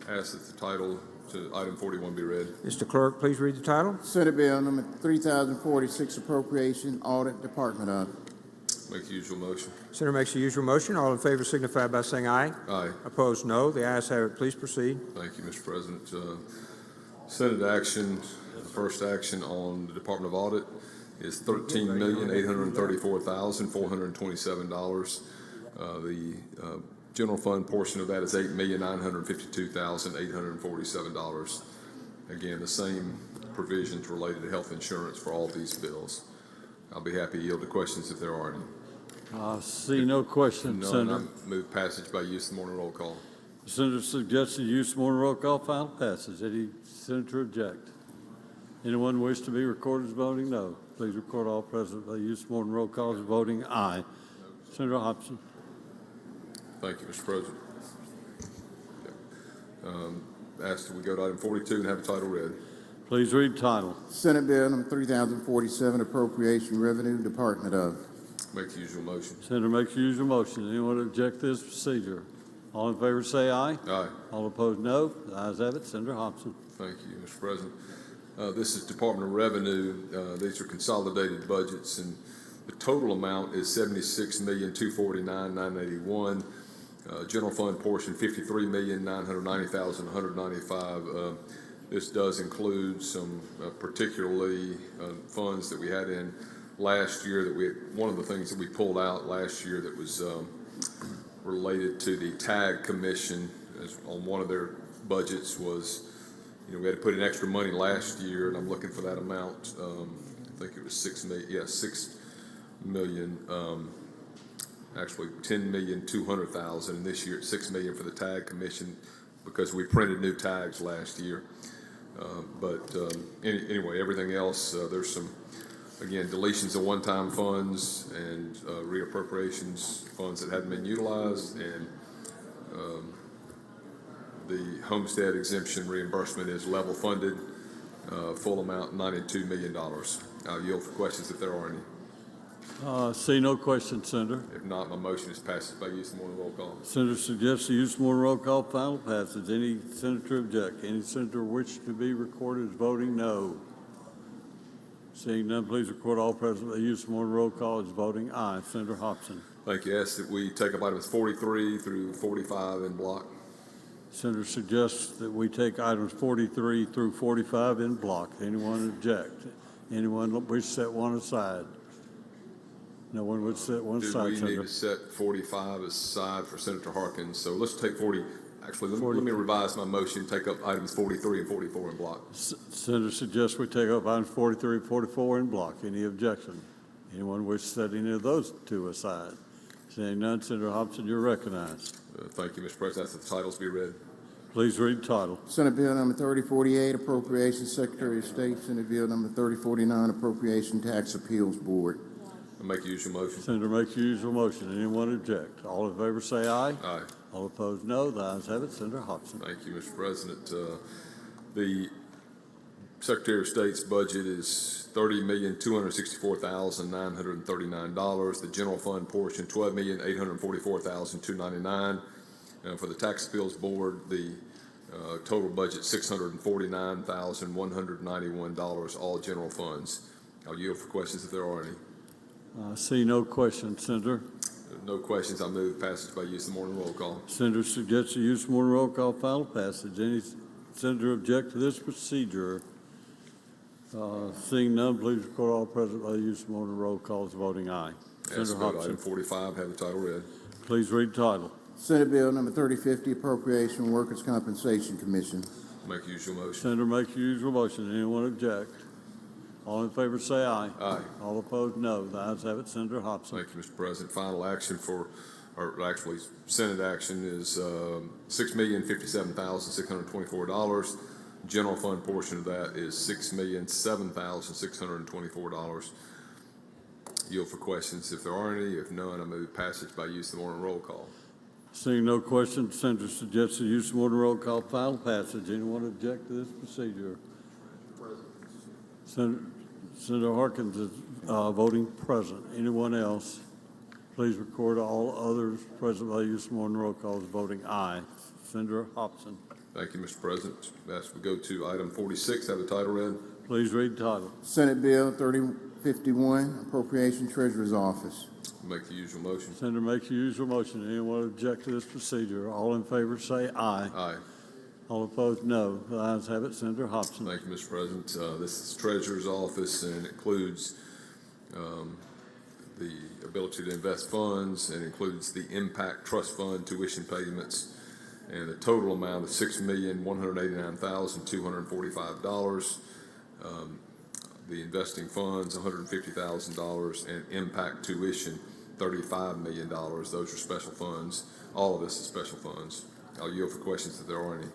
Ask that the title to item 41 be read. Mr. Clerk, please read the title. Senate Bill number 3046, Appropriation Audit Department of. Make the usual motion. Senator makes the usual motion. All in favor signify by saying aye. Aye. Opposed, no. The ayes have it. Please proceed. Thank you, Mr. President. Senate action, the first action on the Department of Audit is $13,834,427. The general fund portion of that is $8,952,847. Again, the same provisions related to health insurance for all these bills. I'll be happy to yield to questions if there are any. See no questions, None. Senator. I move passage by use of the morning roll call. The Senator suggests the use of morning roll call, final passage. Any senator object? Anyone wish to be recorded as voting no? Please record all present by use of morning roll call as voting aye. Senator Hobson. Thank you, Mr. President. Ask that we go to item 42 and have the title read. Please read title. Senate Bill number 3047, Appropriation Revenue Department of. Make the usual motion. Senator makes the usual motion. Anyone object to this procedure? All in favor say aye. Aye. All opposed no. The ayes have it. Senator Hobson. Thank you, Mr. President. This is Department of Revenue. These are consolidated budgets, and the total amount is $76,249,981. General fund portion $53,990,195. This does include some particularly funds that we had in last year. One of the things that we pulled out last year that was related to the TAG Commission on one of their budgets was, we had to put in extra money last year, and I'm looking for that amount. I think it was $6 million. Yeah, $6 million. Actually, $10,200,000, and this year it's $6 million for the TAG Commission because we printed new tags last year. Anyway, everything else, there's some, again, deletions of one-time funds and reappropriations funds that hadn't been utilized, and the homestead exemption reimbursement is level funded, full amount $92 million. I'll yield for questions if there are any. See no questions, Senator. If not, my motion is passed by use of morning roll call. Senator suggests the use of morning roll call, final passage. Any senator object? Any senator wish to be recorded as voting no? Seeing none, please record all present by use of morning roll call as voting aye. Senator Hobson. Thank you. Ask that we take up items 43 through 45 in block. Senator suggests that we take items 43 through 45 in block. Anyone object? Anyone wish to set one aside? No one would set one aside, We Senator. need to set 45 aside for Senator Harkins. So let's take 40. Actually, let me revise my motion. Take up items 43 and 44 in block. Senator suggests we take up items 43 and 44 in block. Any objection? Anyone wish to set any of those two aside? Seeing none, Senator Hobson, you're recognized. Thank you, Mr. President. Ask that the titles be read. Please read title. Senate Bill number 3048, Appropriations Secretary of State. Senate Bill number 3049, Appropriation Tax Appeals Board. I make the usual motion. Senator makes the usual motion. Anyone object? All in favor say aye. Aye. All opposed no. The ayes have it. Senator Hobson. Thank you, Mr. President. The Secretary of State's budget is $30,264,939. The general fund portion, $12,844,299. For the Tax Appeals Board, the total budget, $649,191, all general funds. I'll yield for questions if there are any. See no questions, Senator. No questions. I move passage by use of the morning roll call. Senator suggests the use of morning roll call, final passage. Any senator object to this procedure? Seeing none, please record all present by the use of morning roll call as voting aye. Ask Senator to go to Hobson. item 45, have the title read. Please read title. Senate Bill number 3050, Appropriation Workers' Compensation Commission. Make usual motion. Senator makes the usual motion. Anyone object? All in favor say aye. Aye. All opposed no. The ayes have it. Senator Hobson. Thank you, Mr. President. Final action or actually Senate action is $6,057,624. general fund portion of that is $6,007,624. Yield for questions if there are any. If none, I move passage by use of the morning roll call. Seeing no questions, Senator suggests the use of morning roll call, final passage. Anyone object to this procedure? Senator Harkins is voting present. Anyone else? Please record all others present by use of morning roll call as voting aye. Senator Hobson. Thank you, Mr. President. As we go to item 46, have the title read. Please read the title. Senate Bill 3051, Appropriation Treasurer's Office. Make the usual motion. Senator makes the usual motion. Anyone object to this procedure? All in favor say aye. Aye. All opposed, no. The ayes have it. Senator Hobson. Thank you, Mr. President. This is Treasurer's Office, and it includes the ability to invest funds, and includes the Impact Trust Fund tuition payments, and the total amount of $6,189,245. The investing funds, $150,000, and impact tuition, $35 million. Those are special funds. All of this is special funds. I'll yield for questions if there are any.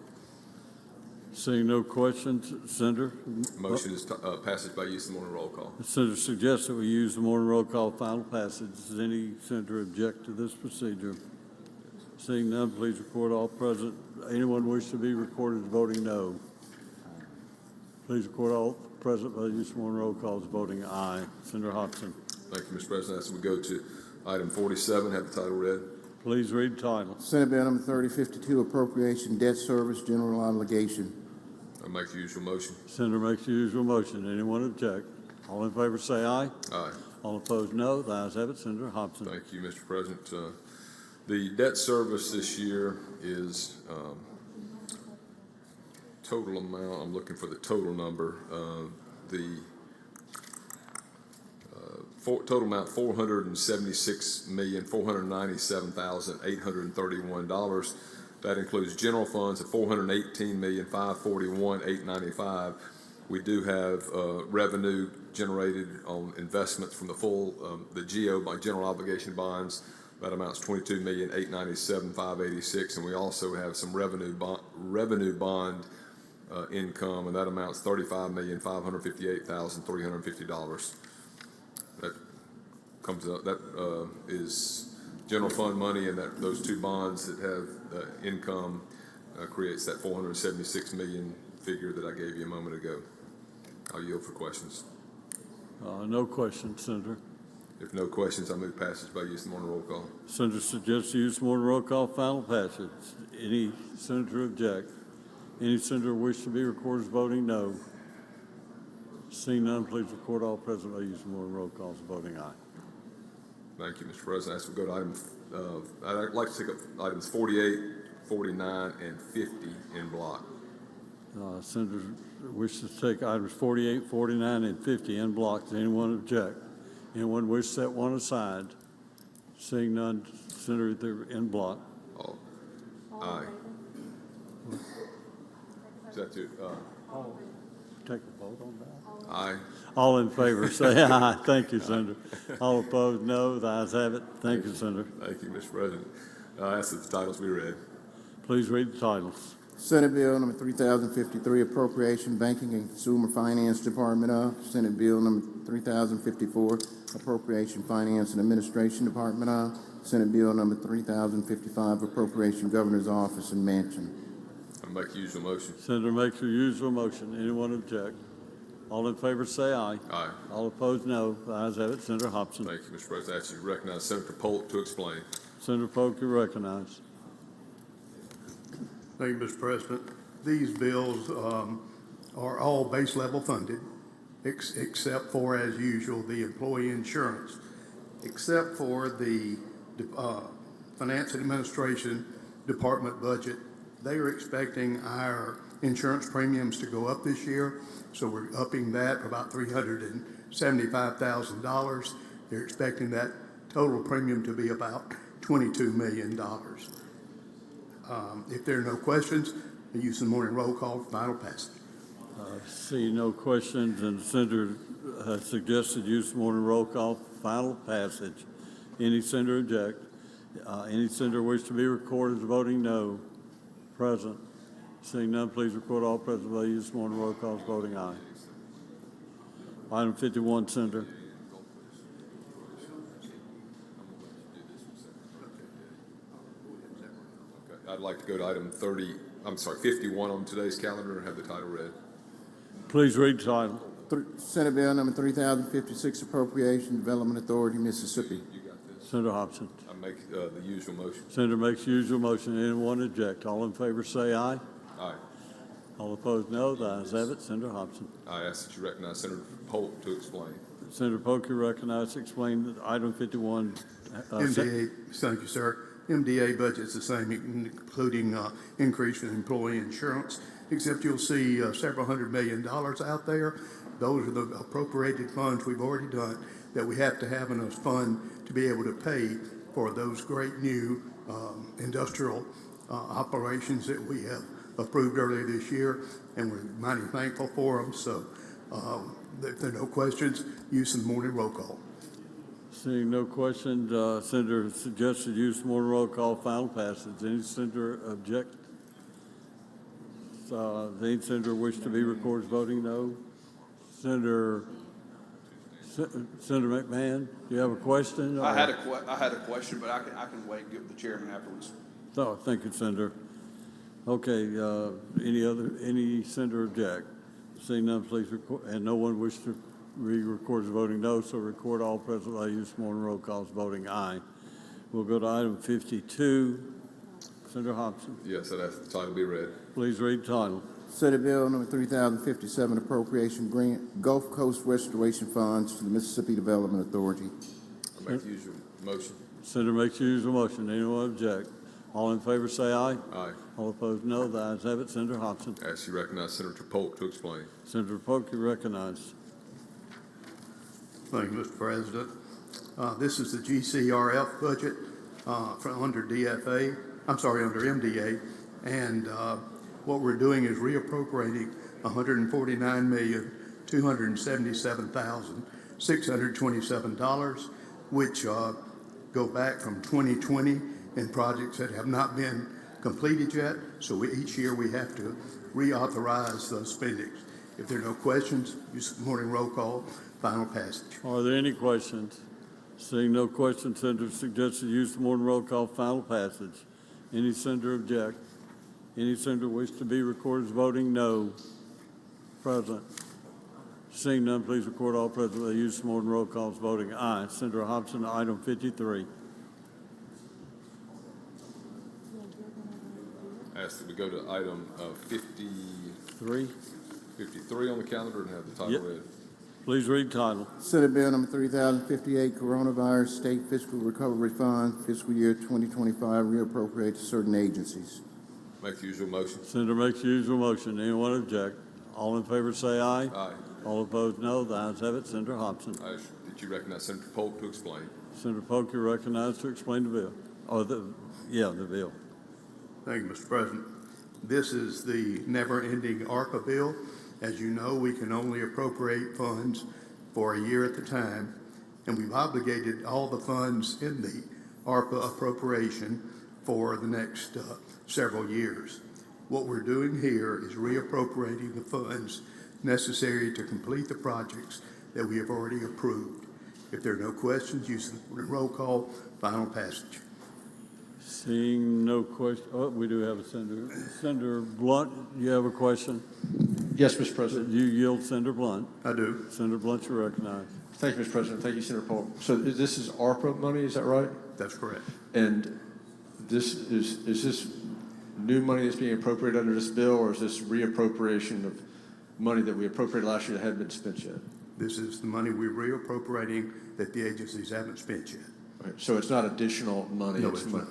Seeing no questions, Senator. Motion is passage by use of the morning roll call. The Senator suggests that we use the morning roll call final passage. Does any senator object to this procedure? Seeing none, please record all present. Anyone wish to be recorded as voting no? Please record all present by the use of morning roll call as voting aye. Senator Hobson. Thank you, Mr. President. As we go to item 47, have the title read. Please read the title. Senate Bill number 3052, Appropriation Debt Service General Obligation. I make the usual motion. Senator makes the usual motion. Anyone object? All in favor say aye. Aye. All opposed, no. The ayes have it. Senator Hobson. Thank you, Mr. President. The debt service this year is total amount. I'm looking for the total number. Total amount $476,497,831. That includes general funds of $418,541,895. We do have revenue generated on investments from the the GO by general obligation bonds. That amounts $22,897,586, and we also have some revenue bond income, and that amounts $35,558,350. That comes up. That is general fund money, and those two bonds that have income creates that $476 million figure that I gave you a moment ago. I'll yield for questions. No questions, Senator. If no questions, I move passage by use of the morning roll call. Senator suggests use of morning roll call, final passage. Any senator object? Any senator wish to be recorded as voting no? Seeing none, please record all present by use of morning roll call as voting aye. Thank you, Mr. President. As we go to items, I'd like to take up items 48, 49, and 50 in block. Senators wish to take items 48, 49, and 50 in block. Does anyone object? Anyone wish to set one aside? Seeing none, Senator, they're in block. Aye. Is that it? Take a vote on that. Aye. All in favor, say aye. Thank you, Senator. All opposed, no. The ayes have it. Thank you, Senator. Thank you, Mr. President. I ask that the titles be read. Please read the titles. Senate Bill number 3053, Appropriation Banking and Consumer Finance Department of. Senate Bill number 3054, Appropriation Finance and Administration Department of. Senate Bill number 3055, Appropriation Governor's Office and Mansion. I make the usual motion. Senator makes the usual motion. Anyone object? All in favor say aye. Aye. All opposed, no. The ayes have it. Senator Hobson. Thank you, Mr. President. I ask you to recognize Senator Polk to explain. Senator Polk, you recognize. Thank you, Mr. President. These bills are all base level funded, except for, as usual, the employee insurance, except for the Finance and Administration Department budget. They are expecting our insurance premiums to go up this year, so we're upping that about $375,000. They're expecting that total premium to be about $22 million. If there are no questions, the use of the morning roll call for final passage. See no questions, and the Senator suggested use of morning roll call for final passage. Any senator object? Any senator wish to be recorded as voting no? Present. Seeing none, please record all present by use of morning roll calls voting aye. Item 51, Senator. Okay, I'd like to go to item 51 on today's calendar and have the title read. Please read the title. Senate Bill number 3056, Appropriation Development Authority, Mississippi. Senator Hobson. I make the usual motion. Senator makes usual motion. Anyone object? All in favor say aye. Aye. All opposed, no. The ayes have it. Senator Hobson. I ask that you recognize Senator Polk to explain. Senator Polk, you recognized to explain item 51. MDA, thank you, sir. MDA budget's the same, including increase in employee insurance, except you'll see several $100 million out there. Those are the appropriated funds we've already done that we have to have enough fund to be able to pay for those great new industrial operations that we have approved earlier this year, and we're mighty thankful for them. So if there are no questions, use the morning roll call. Seeing no questions, Senator suggested use of morning roll call, final passage. Any senator object? Any senator wish to be recorded as voting no? Senator McMahon, do you have a question? I had a question, but I can wait and give the chairman afterwards. Oh, thank you, Senator. Okay, any senator object? Seeing none, please record, and no one wish to re-record as voting no, so record all present by use of morning roll calls voting aye. We'll go to item 52. Senator Hobson. Yes, I'd ask the title be read. Please read the title. Senate Bill number 3057, Appropriation Grant Gulf Coast Restoration Funds to the Mississippi Development Authority. I make the usual motion. Senator makes the usual motion. Anyone object? All in favor say aye. Aye. All opposed no. The ayes have it. Senator Hobson. I ask you recognize Senator Polk to explain. Senator Polk, you recognize. Thank you, Mr. President. This is the GCRF budget under DFA. I'm sorry, under MDA, and what we're doing is reappropriating $149,277,627, which go back from 2020 in projects that have not been completed yet. So each year we have to reauthorize those spendings. If there are no questions, use the morning roll call, final passage. Are there any questions? Seeing no questions, Senator suggests the use of morning roll call, final passage. Any senator object? Any senator wish to be recorded as voting no? Present. Seeing none, please record all present by the use of morning roll calls voting aye. Senator Hobson, item 53. I ask that we go to item 53 on the calendar and have the title read. Please read title. Senate Bill number 3058, Coronavirus State Fiscal Recovery Fund, fiscal year 2025, reappropriate to certain agencies. Make the usual motion. Senator makes the usual motion. Anyone object? All in favor say aye. Aye. All opposed no. The ayes have it. Senator Hobson. I ask that you recognize Senator Polk to explain. Senator Polk, you're recognized to explain the bill. The bill. Thank you, Mr. President. This is the never-ending ARPA bill. As you know, we can only appropriate funds for a year at a time, and we've obligated all the funds in the ARPA appropriation for the next several years. What we're doing here is reappropriating the funds necessary to complete the projects that we have already approved. If there are no questions, use the roll call, final passage. Seeing no question, we do have a senator. Senator Blunt, you have a question? Yes, Mr. President. You yield Senator Blunt. I do. Senator Blunt, you're recognized. Thank you, Mr. President. Thank you, Senator Polk. So this is ARPA money, is that right? That's correct. And this is this new money that's being appropriated under this bill, or is this reappropriation of money that we appropriated last year that hadn't been spent yet? This is the money we're reappropriating that the agencies haven't spent yet. Okay. So it's not additional money. No, it's not.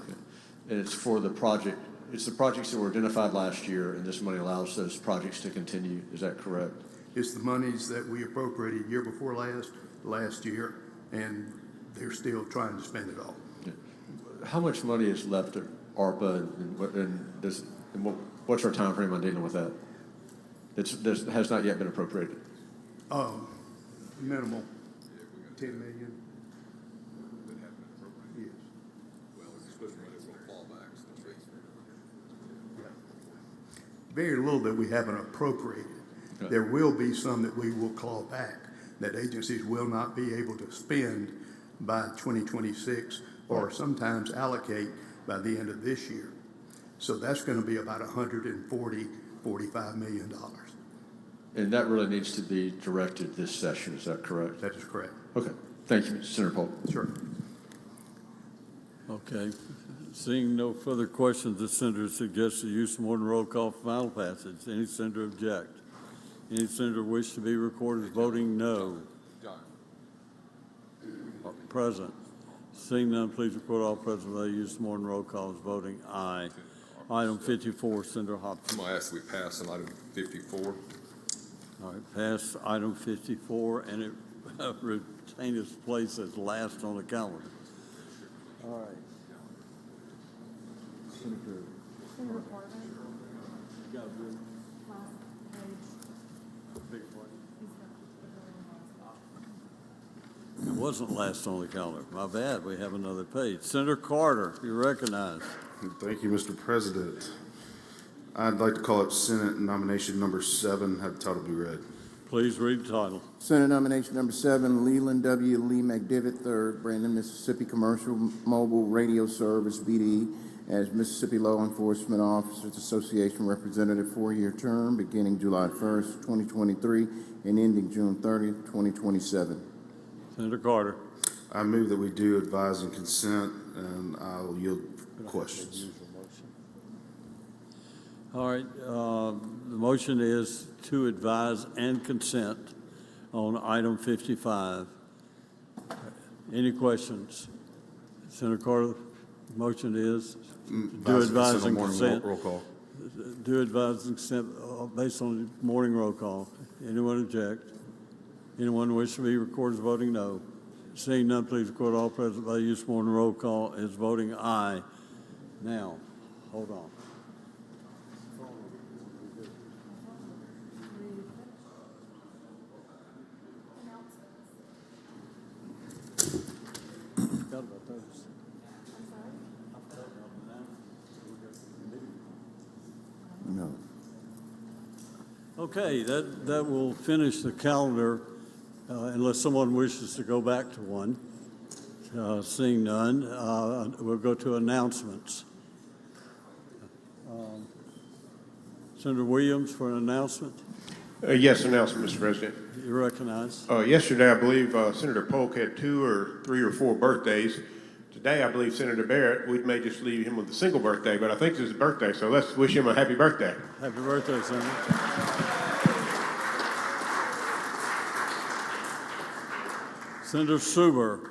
And it's for the project. It's the projects that were identified last year, and this money allows those projects to continue. Is that correct? It's the monies that we appropriated year before last year, and they're still trying to spend it all. Yeah. How much money is left at ARPA, what's our time frame on dealing with that? It has not yet been appropriated. Minimal, 10 million. very little that we haven't appropriated. There will be some that we will claw back, that agencies will not be able to spend by 2026 or sometimes allocate by the end of this year. So that's going to be about $145 million. And that really needs to be directed this session, is that correct? That is correct. Okay, thank you, Senator Polk. Sure. Okay. Seeing no further questions, the senator suggests the use of more than roll call for final passage. Any senator object? Any senator wish to be recorded as voting no? Present. Seeing none, please record all present by the use of more than roll call as voting aye. Item 54, Senator Hopkins. I'm going to ask that we pass on item 54. All right, pass item 54, and it retain its place as last on the calendar. All right. Senator Carter. You got a good big one. It wasn't last on the calendar. My bad. We have another page. Senator Carter, you're recognized. Thank you, Mr. President. I'd like to call up Senate nomination number 7, have the title be read. Please read the title. Senate nomination number 7, Leland W. Lee McDivitt III, Brandon, Mississippi Commercial Mobile Radio Service, BDE, as Mississippi Law Enforcement Officers Association Representative, 4-year term, beginning July 1st, 2023, and ending June 30th, 2027. Senator Carter. I move that we do advise and consent, and I'll yield questions. All right, the motion is to advise and consent on item 55. Any questions? Senator Carter, the motion is do advise and consent. Roll call. Do advise and consent based on the morning roll call. Anyone object? Anyone wish to be recorded as voting no? Seeing none, please record all present by the use of morning roll call as voting aye. Now, hold on. No. Okay, that will finish the calendar unless someone wishes to go back to one. Seeing none, we'll go to announcements. Senator Williams for an announcement. Yes, announcement, Mr. President. You recognize. Yesterday, I believe Senator Polk had 2 or 3 or 4 birthdays. Today, I believe Senator Barrett, we may just leave him with a single birthday, but I think it's his birthday, so let's wish him a happy birthday. Happy birthday, Senator. Senator Suber.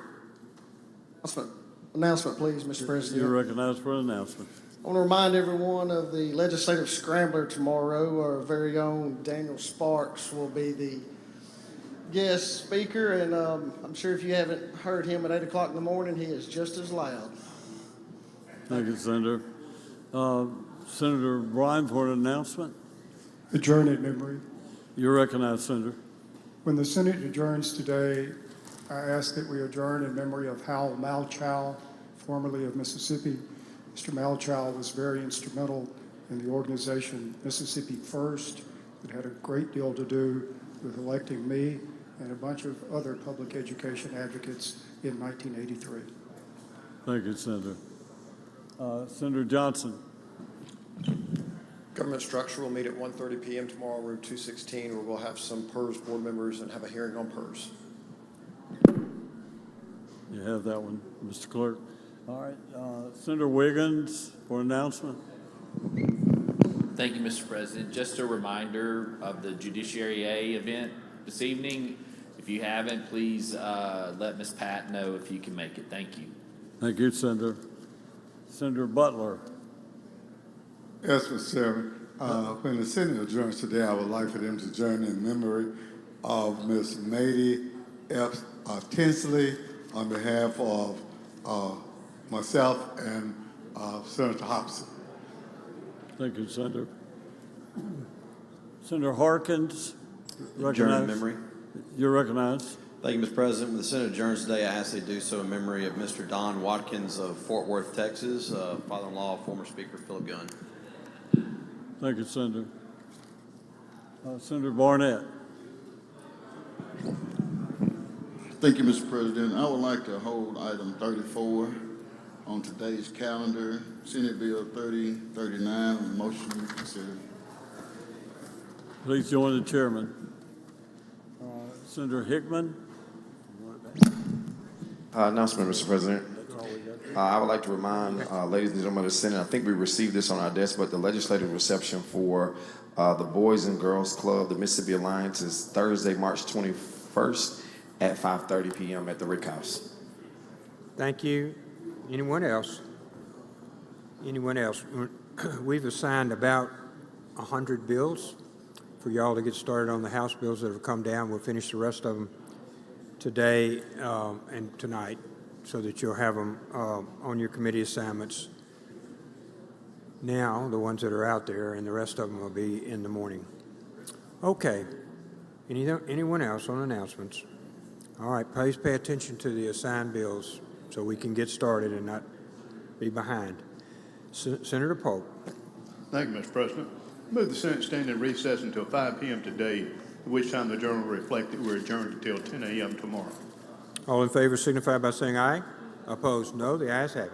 Announcement, please, Mr. President. You're recognized for an announcement. I want to remind everyone of the legislative scrambler tomorrow. Our very own Daniel Sparks will be the guest speaker, and I'm sure if you haven't heard him at 8 o'clock in the morning, he is just as loud. Thank you, Senator. Senator Bryan for an announcement. Adjourn in memory. You're recognized, Senator. When the Senate adjourns today, I ask that we adjourn in memory of Hal Malchow, formerly of Mississippi. Mr. Malchow was very instrumental in the organization Mississippi First. It had a great deal to do with electing me and a bunch of other public education advocates in 1983. Thank you, Senator. Senator Johnson. Government structure will meet at 1:30 p.m. tomorrow, room 216, where we'll have some PERS board members and have a hearing on PERS. You have that one, Mr. Clerk. All right, Senator Wiggins for announcement. Thank you, Mr. President. Just a reminder of the Judiciary A event this evening. If you haven't, please let Ms. Pat know if you can make it. Thank you. Thank you, Senator. Senator Butler. Yes, Mr. Chairman. When the Senate adjourns today, I would like for them to adjourn in memory of Ms. Mady F. Tinsley on behalf of myself and Senator Hobson. Thank you, Senator. Senator Harkins, Adjourn in recognized. memory. You're recognized. Thank you, Mr. President. When the Senate adjourns today, I ask they do so in memory of Mr. Don Watkins of Fort Worth, Texas, father-in-law of former Speaker Philip Gunn. Thank you, Senator. Senator Barnett. Thank you, Mr. President. I would like to hold item 34 on today's calendar, Senate Bill 3039, motion to consider. Please join the chairman. Senator Hickman. Announcement, Mr. President. I would like to remind ladies and gentlemen of the Senate, I think we received this on our desk, but the legislative reception for the Boys and Girls Club, the Mississippi Alliance, is Thursday, March 21st at 5:30 p.m. at the Rick House. Thank you. Anyone else? Anyone else? We've assigned about 100 bills for y'all to get started on the House bills that have come down. We'll finish the rest of them today and tonight so that you'll have them on your committee assignments now, the ones that are out there, and the rest of them will be in the morning. Okay. Anyone else on announcements? All right, please pay attention to the assigned bills so we can get started and not be behind. Senator Polk. Thank you, Mr. President. Move the Senate stand in recess until 5 p.m. today, at which time the journal will reflect that we're adjourned until 10 a.m. tomorrow. All in favor signify by saying aye. Opposed, no. The ayes have it.